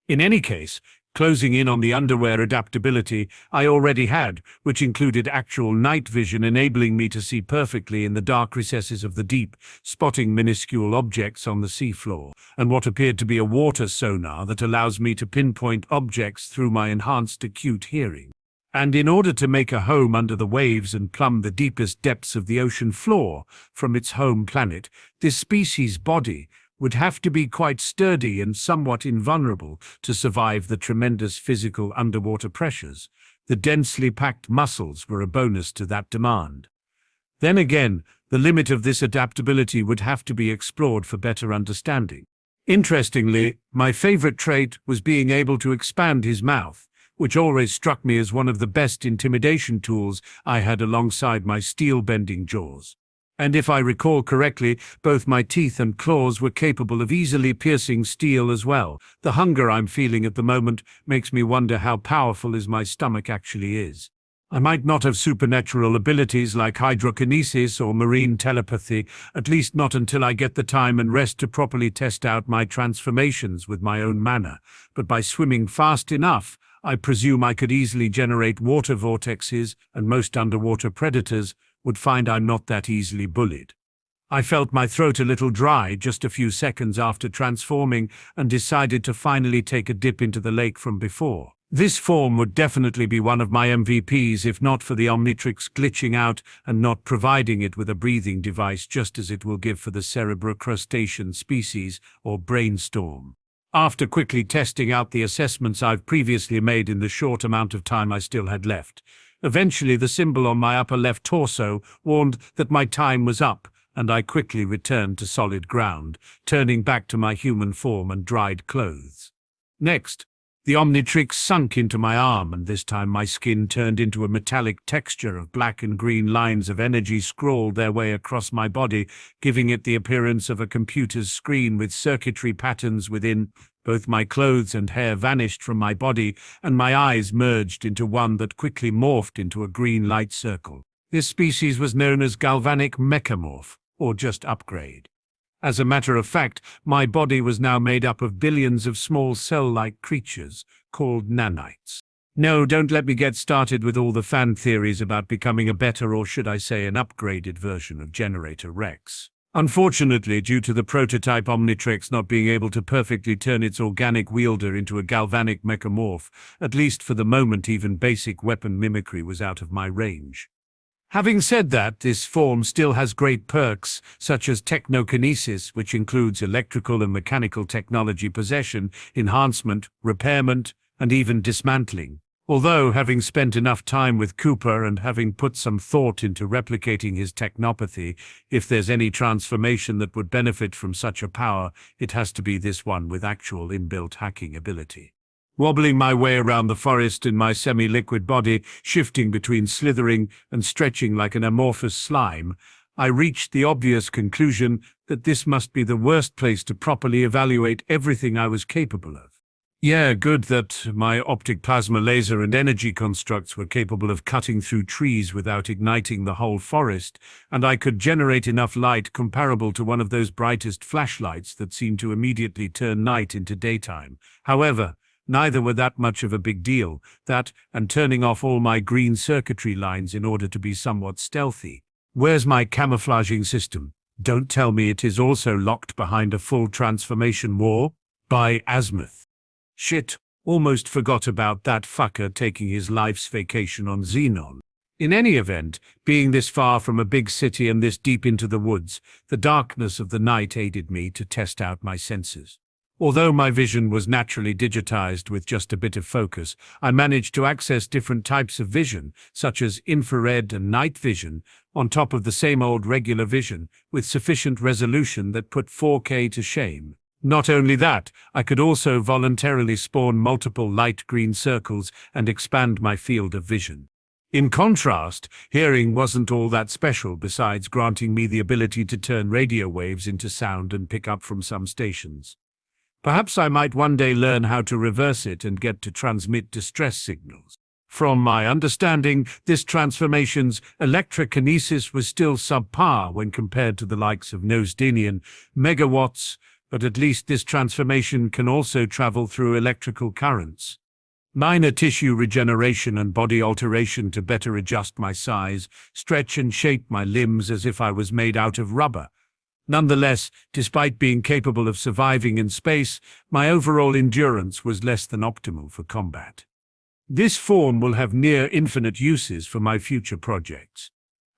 In any case, closing in on the underwear adaptability I already had, which included actual night vision enabling me to see perfectly in the dark recesses of the deep, spotting minuscule objects on the seafloor, and what appeared to be a water sonar that allows me to pinpoint objects through my enhanced acute hearing. And in order to make a home under the waves and plumb the deepest depths of the ocean floor from its home planet, this species' body would have to be quite sturdy and somewhat invulnerable to survive the tremendous physical underwater pressures. The densely packed muscles were a bonus to that demand. Then again, the limit of this adaptability would have to be explored for better understanding. Interestingly, my favorite trait was being able to expand his mouth, which always struck me as one of the best intimidation tools I had alongside my steel-bending jaws. And if I recall correctly, both my teeth and claws were capable of easily piercing steel as well. The hunger I'm feeling at the moment makes me wonder how powerful my stomach actually is. I might not have supernatural abilities like hydrokinesis or marine telepathy, at least not until I get the time and rest to properly test out my transformations with my own mana, but by swimming fast enough, I presume I could easily generate water vortexes, and most underwater predators would find I'm not that easily bullied. I felt my throat a little dry just a few seconds after transforming and decided to finally take a dip into the lake from before. This form would definitely be one of my MVPs if not for the Omnitrix glitching out and not providing it with a breathing device just as it will give for the cerebrocrustacean species or brainstorm. After quickly testing out the assessments I've previously made in the short amount of time I still had left, eventually the symbol on my upper left torso warned that my time was up, and I quickly returned to solid ground, turning back to my human form and dried clothes. Next, the Omnitrix sunk into my arm, and this time my skin turned into a metallic texture of black and green lines of energy scrawled their way across my body, giving it the appearance of a computer's screen with circuitry patterns within. Both my clothes and hair vanished from my body, and my eyes merged into one that quickly morphed into a green light circle. This species was known as galvanic mechamorph, or just upgrade. As a matter of fact, my body was now made up of billions of small cell-like creatures called nanites. No, don't let me get started with all the fan theories about becoming a better, or should I say an upgraded version of Generator Rex. Unfortunately, due to the prototype Omnitrix not being able to perfectly turn its organic wielder into a galvanic mechamorph, at least for the moment even basic weapon mimicry was out of my range. Having said that, this form still has great perks, such as technokinesis, which includes electrical and mechanical technology possession, enhancement, repairment, and even dismantling. Although, having spent enough time with Cooper and having put some thought into replicating his technopathy, if there's any transformation that would benefit from such a power, it has to be this one with actual inbuilt hacking ability. Wobbling my way around the forest in my semi-liquid body, shifting between slithering and stretching like an amorphous slime, I reached the obvious conclusion that this must be the worst place to properly evaluate everything I was capable of. Yeah, good that my optic plasma laser and energy constructs were capable of cutting through trees without igniting the whole forest, and I could generate enough light comparable to one of those brightest flashlights that seem to immediately turn night into daytime. However, neither were that much of a big deal, that and turning off all my green circuitry lines in order to be somewhat stealthy. Where's my camouflaging system? Don't tell me it is also locked behind a full transformation wall? By Azimuth. Shit, almost forgot about that fucker taking his life's vacation on Xenon. In any event, being this far from a big city and this deep into the woods, the darkness of the night aided me to test out my senses. Although my vision was naturally digitized with just a bit of focus, I managed to access different types of vision, such as infrared and night vision, on top of the same old regular vision, with sufficient resolution that put 4K to shame. Not only that, I could also voluntarily spawn multiple light green circles and expand my field of vision. In contrast, hearing wasn't all that special besides granting me the ability to turn radio waves into sound and pick up from some stations. Perhaps I might one day learn how to reverse it and get to transmit distress signals. From my understanding, this transformation's electrokinesis was still subpar when compared to the likes of Nosdinian megawatts, but at least this transformation can also travel through electrical currents. Minor tissue regeneration and body alteration to better adjust my size, stretch and shape my limbs as if I was made out of rubber. Nonetheless, despite being capable of surviving in space, my overall endurance was less than optimal for combat. This form will have near infinite uses for my future projects.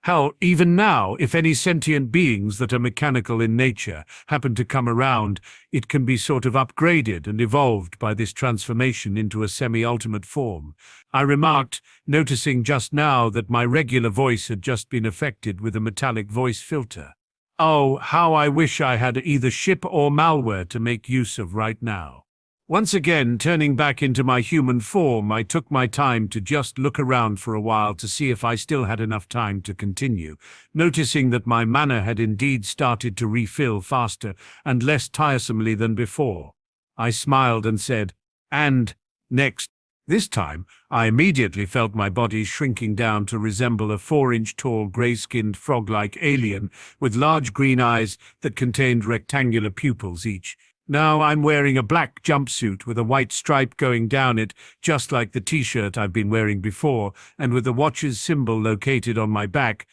Hell, even now, if any sentient beings that are mechanical in nature happen to come around, it can be sort of upgraded and evolved by this transformation into a semi-ultimate form. I remarked, noticing just now that my regular voice had just been affected with a metallic voice filter. Oh, how I wish I had either ship or malware to make use of right now. Once again, turning back into my human form, I took my time to just look around for a while to see if I still had enough time to continue, noticing that my mana had indeed started to refill faster and less tiresomely than before. I smiled and said, "And next." This time, I immediately felt my body shrinking down to resemble a 4-inch tall grey-skinned frog-like alien with large green eyes that contained rectangular pupils each. Now I'm wearing a black jumpsuit with a white stripe going down it, just like the t-shirt I've been wearing before, and with the watch's symbol located on my back.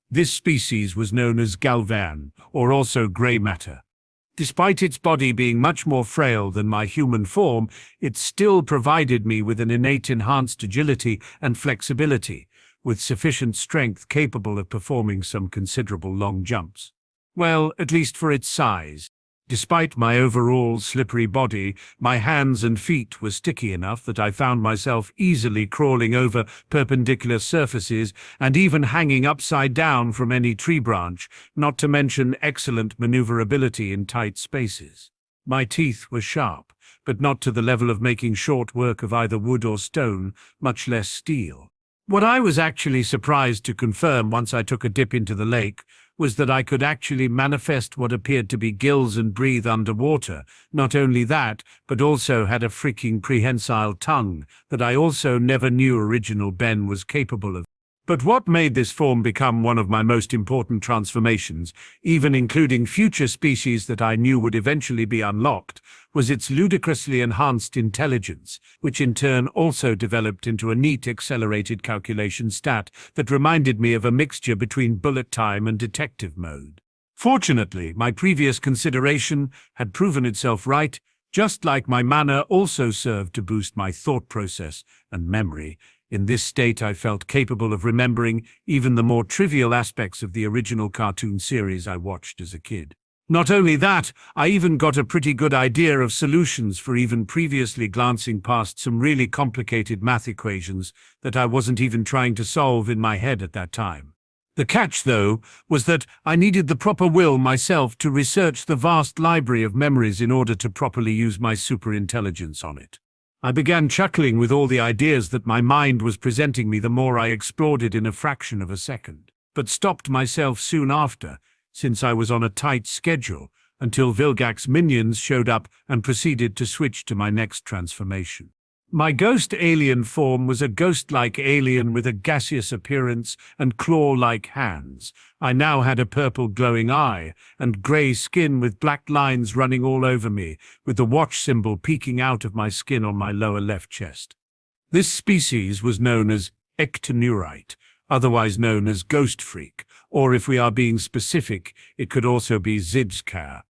This species was known as Galvan, or also grey matter. Despite its body being much more frail than my human form, it still provided me with an innate enhanced agility and flexibility, with sufficient strength capable of performing some considerable long jumps. Well, at least for its size. Despite my overall slippery body, my hands and feet were sticky enough that I found myself easily crawling over perpendicular surfaces and even hanging upside down from any tree branch, not to mention excellent maneuverability in tight spaces. My teeth were sharp, but not to the level of making short work of either wood or stone, much less steel. What I was actually surprised to confirm once I took a dip into the lake was that I could actually manifest what appeared to be gills and breathe underwater. Not only that, but also had a freaking prehensile tongue that I also never knew original Ben was capable of. But what made this form become one of my most important transformations, even including future species that I knew would eventually be unlocked, was its ludicrously enhanced intelligence, which in turn also developed into a neat accelerated calculation stat that reminded me of a mixture between bullet time and detective mode. Fortunately, my previous consideration had proven itself right, just like my mana also served to boost my thought process and memory, In this state, I felt capable of remembering even the more trivial aspects of the original cartoon series I watched as a kid. Not only that, I even got a pretty good idea of solutions for even previously glancing past some really complicated math equations that I wasn't even trying to solve in my head at that time. The catch, though, was that I needed the proper will myself to research the vast library of memories in order to properly use my superintelligence on it. I began chuckling with all the ideas that my mind was presenting me the more I explored it in a fraction of a second, but stopped myself soon after, since I was on a tight schedule, until Vilgax minions showed up and proceeded to switch to my next transformation. My ghost alien form was a ghost-like alien with a gaseous appearance and claw-like hands. I now had a purple glowing eye and grey skin with black lines running all over me, with the watch symbol peeking out of my skin on my lower left chest. This species was known as ectonurite, otherwise known as Ghostfreak, or if we are being specific, it could also be Zibskar.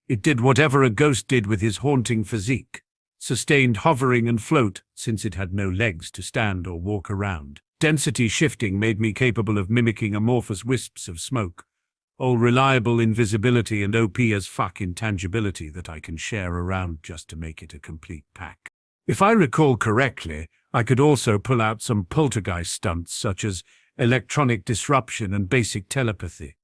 It did whatever a ghost did with his haunting physique. Sustained hovering and float, since it had no legs to stand or walk around. Density shifting made me capable of mimicking amorphous wisps of smoke. All reliable invisibility and OP as fuck intangibility that I can share around just to make it a complete pack. If I recall correctly, I could also pull out some poltergeist stunts such as electronic disruption and basic telepathy.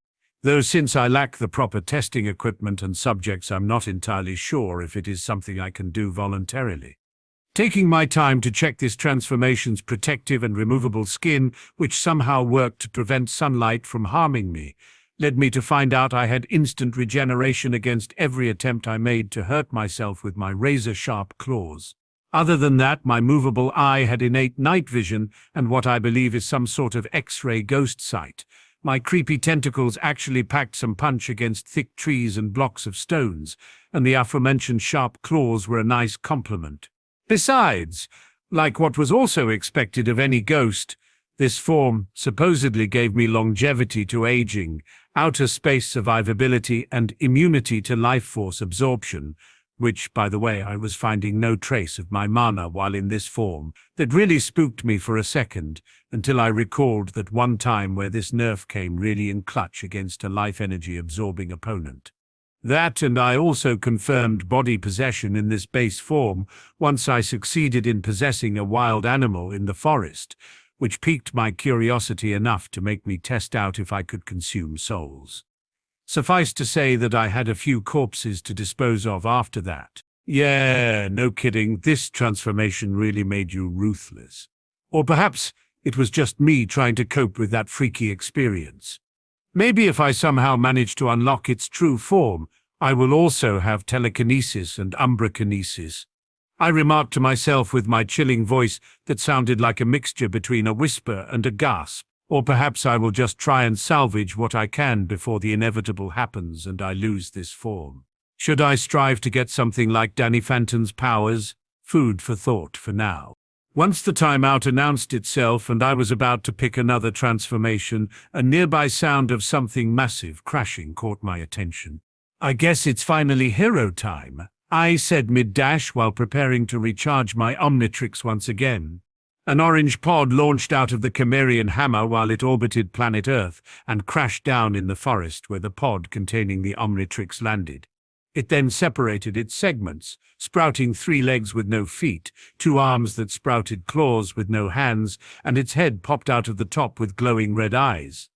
Though since I lack the proper testing equipment and subjects, I'm not entirely sure if it is something I can do voluntarily. Taking my time to check this transformation's protective and removable skin, which somehow worked to prevent sunlight from harming me, led me to find out I had instant regeneration against every attempt I made to hurt myself with my razor-sharp claws. Other than that, my movable eye had innate night vision and what I believe is some sort of X-ray ghost sight. My creepy tentacles actually packed some punch against thick trees and blocks of stones, and the aforementioned sharp claws were a nice complement. Besides, like what was also expected of any ghost, this form supposedly gave me longevity to aging, outer space survivability, and immunity to life force absorption, which, by the way, I was finding no trace of my mana while in this form. That really spooked me for a second, until I recalled that one time where this nerf came really in clutch against a life energy absorbing opponent. That, and I also confirmed body possession in this base form once I succeeded in possessing a wild animal in the forest, which piqued my curiosity enough to make me test out if I could consume souls. Suffice to say that I had a few corpses to dispose of after that. Yeah, no kidding, this transformation really made you ruthless. Or perhaps it was just me trying to cope with that freaky experience. Maybe if I somehow manage to unlock its true form, I will also have telekinesis and umbrakinesis. I remarked to myself with my chilling voice that sounded like a mixture between a whisper and a gasp. Or perhaps I will just try and salvage what I can before the inevitable happens and I lose this form. Should I strive to get something like Danny Phantom's powers? Food for thought for now. Once the timeout announced itself and I was about to pick another transformation, a nearby sound of something massive crashing caught my attention. I guess it's finally hero time, I said mid-dash while preparing to recharge my Omnitrix once again. An orange pod launched out of the Chimerian hammer while it orbited planet Earth and crashed down in the forest where the pod containing the Omnitrix landed. It then separated its segments, sprouting 3 legs with no feet, 2 arms that sprouted claws with no hands, and its head popped out of the top with glowing red eyes.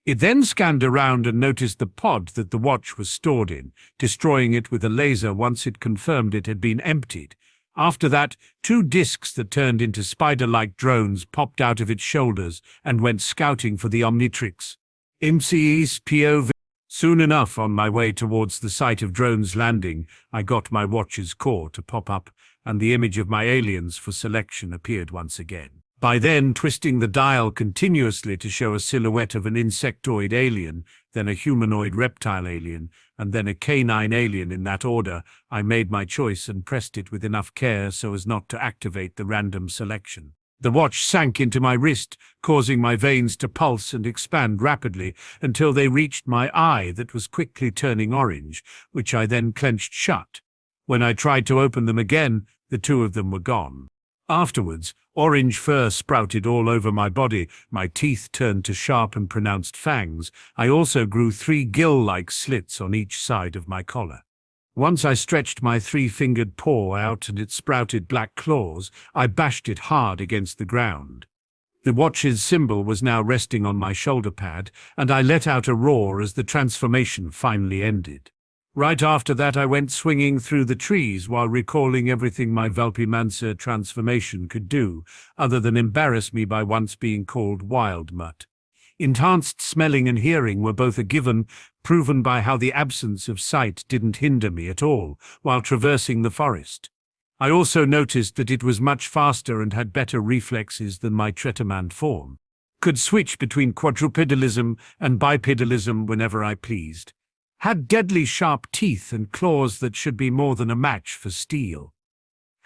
It then scanned around and noticed the pod that the watch was stored in, destroying it with a laser once it confirmed it had been emptied. After that, 2 discs that turned into spider-like drones popped out of its shoulders and went scouting for the Omnitrix. MCE's POV. Soon enough, on my way towards the site of drones landing, I got my watch's core to pop up, and the image of my aliens for selection appeared once again. By then, twisting the dial continuously to show a silhouette of an insectoid alien, then a humanoid reptile alien, and then a canine alien in that order, I made my choice and pressed it with enough care so as not to activate the random selection. The watch sank into my wrist, causing my veins to pulse and expand rapidly until they reached my eye that was quickly turning orange, which I then clenched shut. When I tried to open them again, the 2 of them were gone. Afterwards, orange fur sprouted all over my body, my teeth turned to sharp and pronounced fangs. I also grew 3 gill-like slits on each side of my collar. Once I stretched my 3-fingered paw out and it sprouted black claws, I bashed it hard against the ground. The watch's symbol was now resting on my shoulder pad, and I let out a roar as the transformation finally ended. Right after that I went swinging through the trees while recalling everything my Velpimancer transformation could do, other than embarrass me by once being called Wild Mutt. Enhanced smelling and hearing were both a given, proven by how the absence of sight didn't hinder me at all while traversing the forest. I also noticed that it was much faster and had better reflexes than my Tretamand form. Could switch between quadrupedalism and bipedalism whenever I pleased. Had deadly sharp teeth and claws that should be more than a match for steel.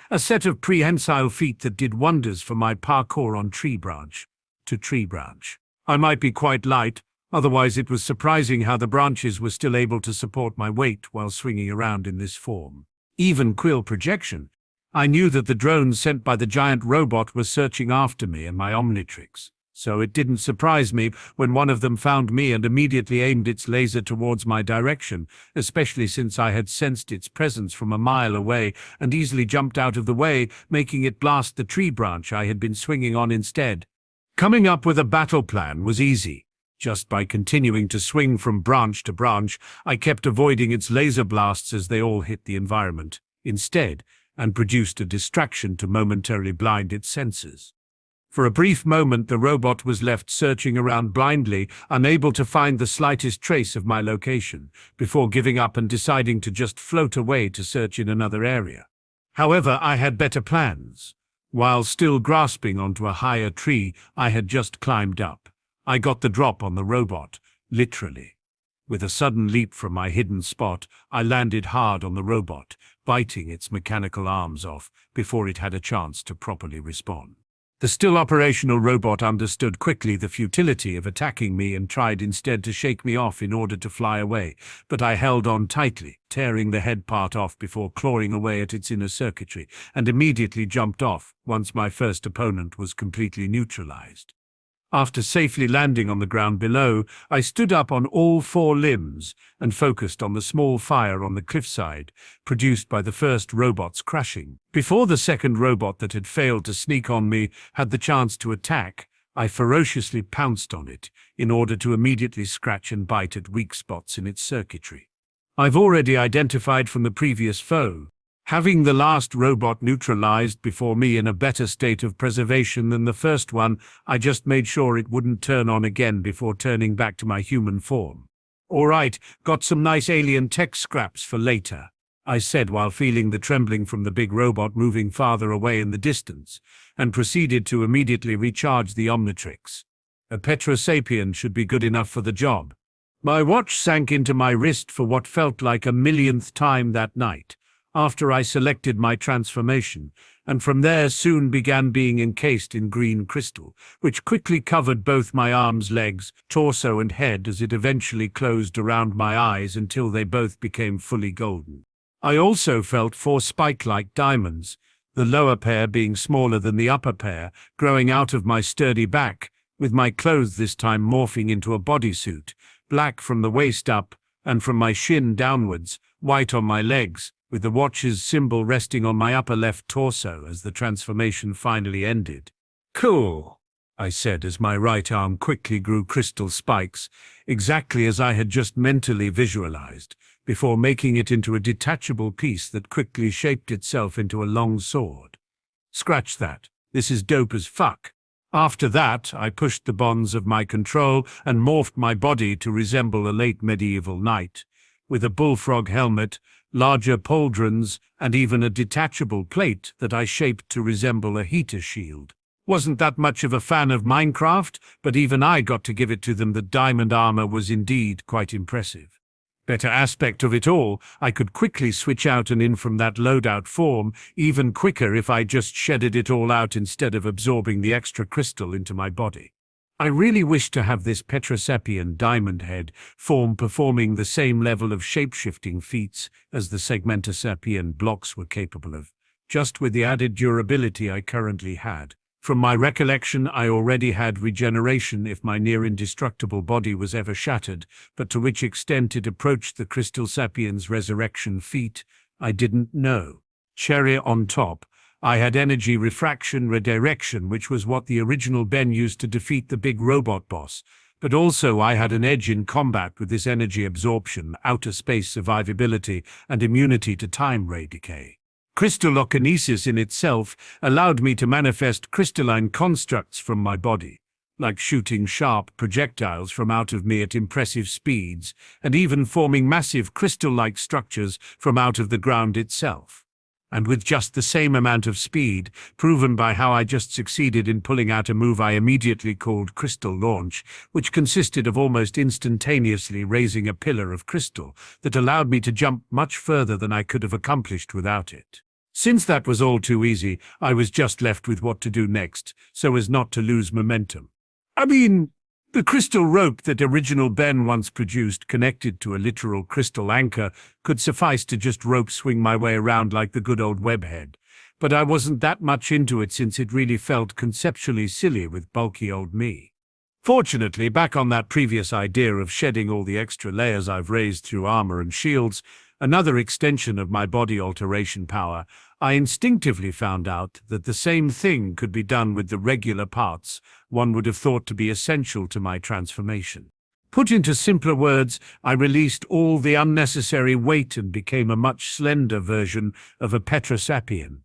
A set of prehensile feet that did wonders for my parkour on tree branch to tree branch. I might be quite light, otherwise it was surprising how the branches were still able to support my weight while swinging around in this form. Even quill projection. I knew that the drones sent by the giant robot were searching after me and my Omnitrix. So it didn't surprise me when one of them found me and immediately aimed its laser towards my direction, especially since I had sensed its presence from a mile away and easily jumped out of the way, making it blast the tree branch I had been swinging on instead. Coming up with a battle plan was easy. Just by continuing to swing from branch to branch, I kept avoiding its laser blasts as they all hit the environment instead, and produced a distraction to momentarily blind its senses. For a brief moment the robot was left searching around blindly, unable to find the slightest trace of my location, before giving up and deciding to just float away to search in another area. However, I had better plans. While still grasping onto a higher tree I had just climbed up, I got the drop on the robot, literally. With a sudden leap from my hidden spot, I landed hard on the robot, biting its mechanical arms off before it had a chance to properly respond. The still operational robot understood quickly the futility of attacking me and tried instead to shake me off in order to fly away, but I held on tightly, tearing the head part off before clawing away at its inner circuitry, and immediately jumped off once my first opponent was completely neutralized. After safely landing on the ground below, I stood up on all 4 limbs and focused on the small fire on the cliffside, produced by the first robot's crashing. Before the second robot that had failed to sneak on me had the chance to attack, I ferociously pounced on it in order to immediately scratch and bite at weak spots in its circuitry. I've already identified from the previous foe. Having the last robot neutralized before me in a better state of preservation than the first one, I just made sure it wouldn't turn on again before turning back to my human form. "All right, got some nice alien tech scraps for later," I said while feeling the trembling from the big robot moving farther away in the distance, and proceeded to immediately recharge the Omnitrix. A Petrosapien should be good enough for the job. My watch sank into my wrist for what felt like a millionth time that night, after I selected my transformation, and from there soon began being encased in green crystal, which quickly covered both my arms, legs, torso and head as it eventually closed around my eyes until they both became fully golden. I also felt 4 spike-like diamonds, the lower pair being smaller than the upper pair, growing out of my sturdy back, with my clothes this time morphing into a bodysuit, black from the waist up, and from my shin downwards, white on my legs, with the watch's symbol resting on my upper left torso as the transformation finally ended. "Cool," I said as my right arm quickly grew crystal spikes, exactly as I had just mentally visualized, before making it into a detachable piece that quickly shaped itself into a long sword. Scratch that. This is dope as fuck. After that, I pushed the bonds of my control and morphed my body to resemble a late medieval knight, with a bullfrog helmet, larger pauldrons, and even a detachable plate that I shaped to resemble a heater shield. Wasn't that much of a fan of Minecraft, but even I got to give it to them that diamond armor was indeed quite impressive. Better aspect of it all, I could quickly switch out and in from that loadout form, even quicker if I just shedded it all out instead of absorbing the extra crystal into my body. I really wish to have this Petrosapien Diamondhead form performing the same level of shape-shifting feats as the Segmentosapien blocks were capable of, just with the added durability I currently had. From my recollection, I already had regeneration if my near-indestructible body was ever shattered, but to which extent it approached the Crystal Sapiens' resurrection feat, I didn't know. Cherry on top, I had energy refraction redirection, which was what the original Ben used to defeat the big robot boss, but also I had an edge in combat with this energy absorption, outer space survivability, and immunity to time ray decay. Crystallokinesis in itself allowed me to manifest crystalline constructs from my body, like shooting sharp projectiles from out of me at impressive speeds, and even forming massive crystal-like structures from out of the ground itself. And with just the same amount of speed, proven by how I just succeeded in pulling out a move I immediately called Crystal Launch, which consisted of almost instantaneously raising a pillar of crystal that allowed me to jump much further than I could have accomplished without it. Since that was all too easy, I was just left with what to do next, so as not to lose momentum. I mean, the crystal rope that original Ben once produced, connected to a literal crystal anchor, could suffice to just rope swing my way around like the good old webhead. But I wasn't that much into it since it really felt conceptually silly with bulky old me. Fortunately, back on that previous idea of shedding all the extra layers I've raised through armor and shields, another extension of my body alteration power, I instinctively found out that the same thing could be done with the regular parts one would have thought to be essential to my transformation. Put into simpler words, I released all the unnecessary weight and became a much slender version of a Petrosapien,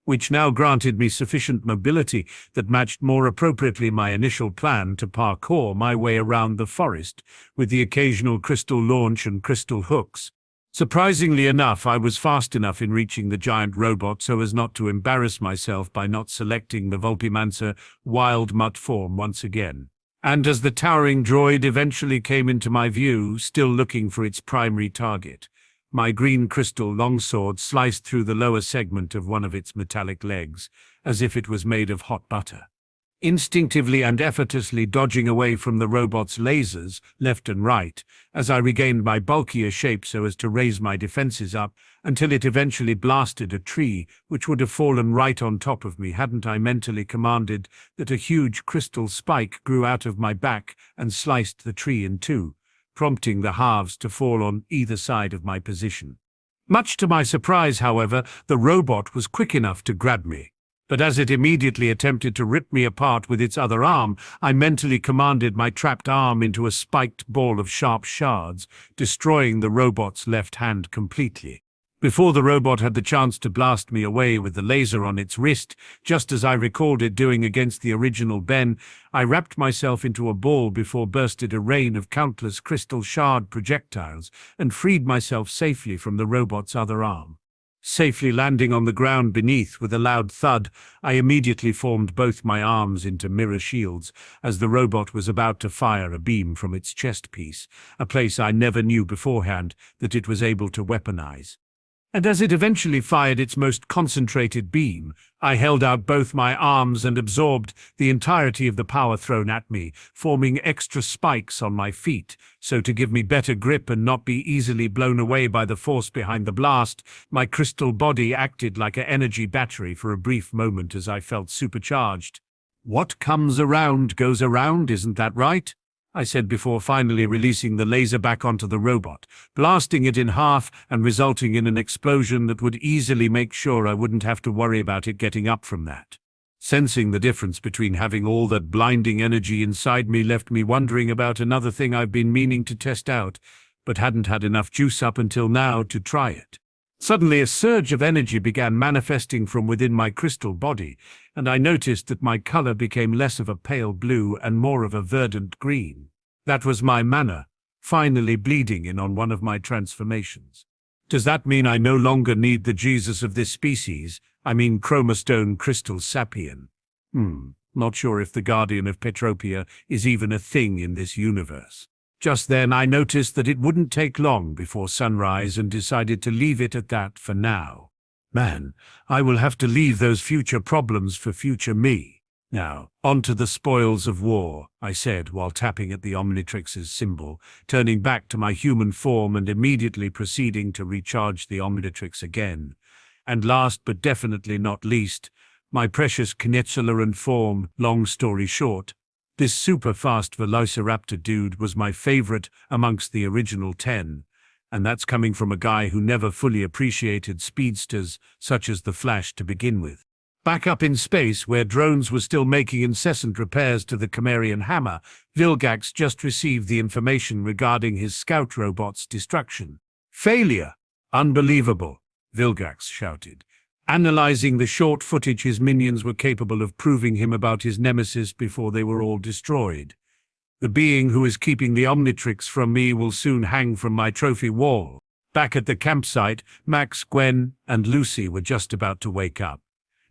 which now granted me sufficient mobility that matched more appropriately my initial plan to parkour my way around the forest with the occasional crystal launch and crystal hooks. Surprisingly enough, I was fast enough in reaching the giant robot so as not to embarrass myself by not selecting the Vulpimancer wild mutt form once again. And as the towering droid eventually came into my view, still looking for its primary target, my green crystal longsword sliced through the lower segment of one of its metallic legs, as if it was made of hot butter. Instinctively and effortlessly dodging away from the robot's lasers, left and right, as I regained my bulkier shape so as to raise my defenses up, until it eventually blasted a tree, which would have fallen right on top of me hadn't I mentally commanded that a huge crystal spike grew out of my back and sliced the tree in two, prompting the halves to fall on either side of my position. Much to my surprise, however, the robot was quick enough to grab me. But as it immediately attempted to rip me apart with its other arm, I mentally commanded my trapped arm into a spiked ball of sharp shards, destroying the robot's left hand completely. Before the robot had the chance to blast me away with the laser on its wrist, just as I recalled it doing against the original Ben, I wrapped myself into a ball before bursted a rain of countless crystal shard projectiles and freed myself safely from the robot's other arm. Safely landing on the ground beneath with a loud thud, I immediately formed both my arms into mirror shields as the robot was about to fire a beam from its chest piece, a place I never knew beforehand that it was able to weaponize. And as it eventually fired its most concentrated beam, I held out both my arms and absorbed the entirety of the power thrown at me, forming extra spikes on my feet, so to give me better grip and not be easily blown away by the force behind the blast, my crystal body acted like an energy battery for a brief moment as I felt supercharged. "What comes around goes around, isn't that right?" I said before finally releasing the laser back onto the robot, blasting it in half and resulting in an explosion that would easily make sure I wouldn't have to worry about it getting up from that. Sensing the difference between having all that blinding energy inside me left me wondering about another thing I've been meaning to test out, but hadn't had enough juice up until now to try it. Suddenly a surge of energy began manifesting from within my crystal body, and I noticed that my color became less of a pale blue and more of a verdant green. That was my mana, finally bleeding in on one of my transformations. Does that mean I no longer need the Jesus of this species? I mean Chromastone Crystal Sapien. Not sure if the Guardian of Petropia is even a thing in this universe. Just then I noticed that it wouldn't take long before sunrise and decided to leave it at that for now. Man, I will have to leave those future problems for future me. Now, on to the spoils of war, I said while tapping at the Omnitrix's symbol, turning back to my human form and immediately proceeding to recharge the Omnitrix again. And last but definitely not least, my precious Knetzeleren form. Long story short, this super fast Velociraptor dude was my favorite amongst the original 10, and that's coming from a guy who never fully appreciated speedsters such as the Flash to begin with. Back up in space, where drones were still making incessant repairs to the Chimerian hammer, Vilgax just received the information regarding his scout robot's destruction. Failure! Unbelievable, Vilgax shouted, analyzing the short footage his minions were capable of proving him about his nemesis before they were all destroyed. The being who is keeping the Omnitrix from me will soon hang from my trophy wall. Back at the campsite, Max, Gwen, and Lucy were just about to wake up.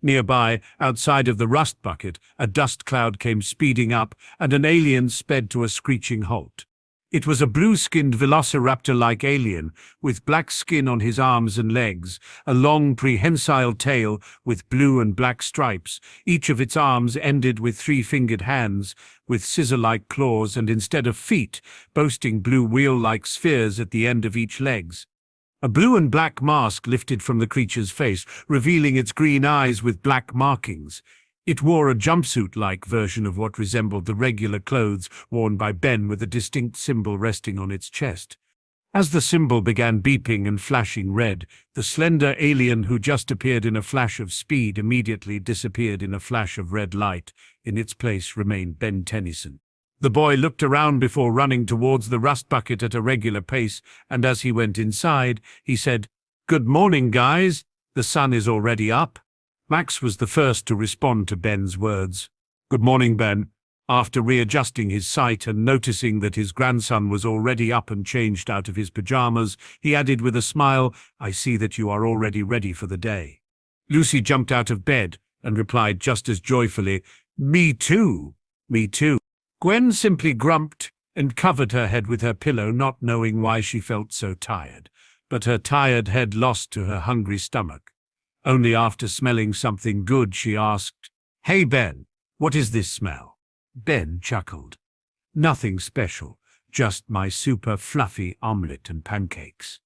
Nearby, outside of the rust bucket, a dust cloud came speeding up, and an alien sped to a screeching halt. It was a blue-skinned velociraptor-like alien, with black skin on his arms and legs, a long prehensile tail with blue and black stripes. Each of its arms ended with three-fingered hands, with scissor-like claws, and instead of feet, boasting blue wheel-like spheres at the end of each legs. A blue and black mask lifted from the creature's face, revealing its green eyes with black markings. It wore a jumpsuit-like version of what resembled the regular clothes worn by Ben, with a distinct symbol resting on its chest. As the symbol began beeping and flashing red, the slender alien who just appeared in a flash of speed immediately disappeared in a flash of red light. In its place remained Ben Tennyson. The boy looked around before running towards the rust bucket at a regular pace, and as he went inside, he said, "Good morning, guys. The sun is already up." Max was the first to respond to Ben's words. "Good morning, Ben." After readjusting his sight and noticing that his grandson was already up and changed out of his pajamas, he added with a smile, "I see that you are already ready for the day." Lucy jumped out of bed and replied just as joyfully, "Me too, me too." Gwen simply grumped and covered her head with her pillow, not knowing why she felt so tired, but her tired head lost to her hungry stomach. Only after smelling something good, she asked, "Hey Ben, what is this smell?" Ben chuckled. "Nothing special, just my super fluffy omelette and pancakes."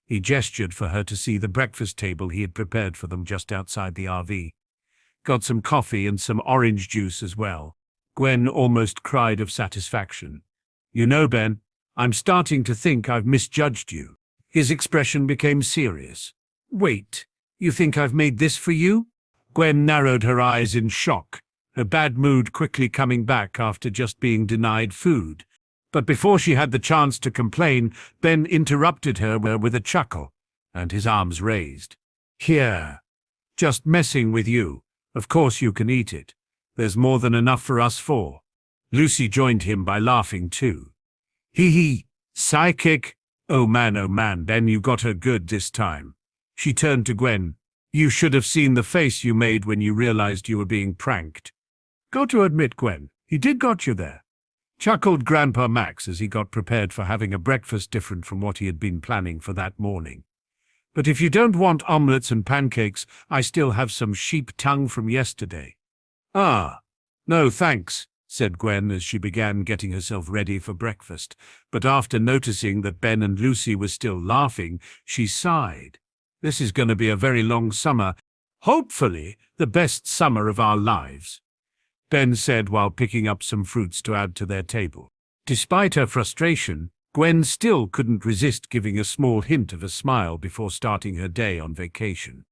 He gestured for her to see the breakfast table he had prepared for them just outside the RV. "Got some coffee and some orange juice as well." Gwen almost cried of satisfaction. "You know, Ben, I'm starting to think I've misjudged you." His expression became serious. "Wait, you think I've made this for you?" Gwen narrowed her eyes in shock, her bad mood quickly coming back after just being denied food. But before she had the chance to complain, Ben interrupted her with a chuckle, and his arms raised. "Here, just messing with you. Of course you can eat it. There's more than enough for us four." Lucy joined him by laughing too. "Hee hee, psychic. Oh man, Ben, you got her good this time." She turned to Gwen. "You should have seen the face you made when you realized you were being pranked." "Got to admit, Gwen, he did got you there," chuckled Grandpa Max as he got prepared for having a breakfast different from what he had been planning for that morning. "But if you don't want omelettes and pancakes, I still have some sheep tongue from yesterday." "Ah, no thanks," said Gwen as she began getting herself ready for breakfast. But after noticing that Ben and Lucy were still laughing, she sighed. "This is going to be a very long summer. Hopefully, the best summer of our lives," Ben said while picking up some fruits to add to their table. Despite her frustration, Gwen still couldn't resist giving a small hint of a smile before starting her day on vacation.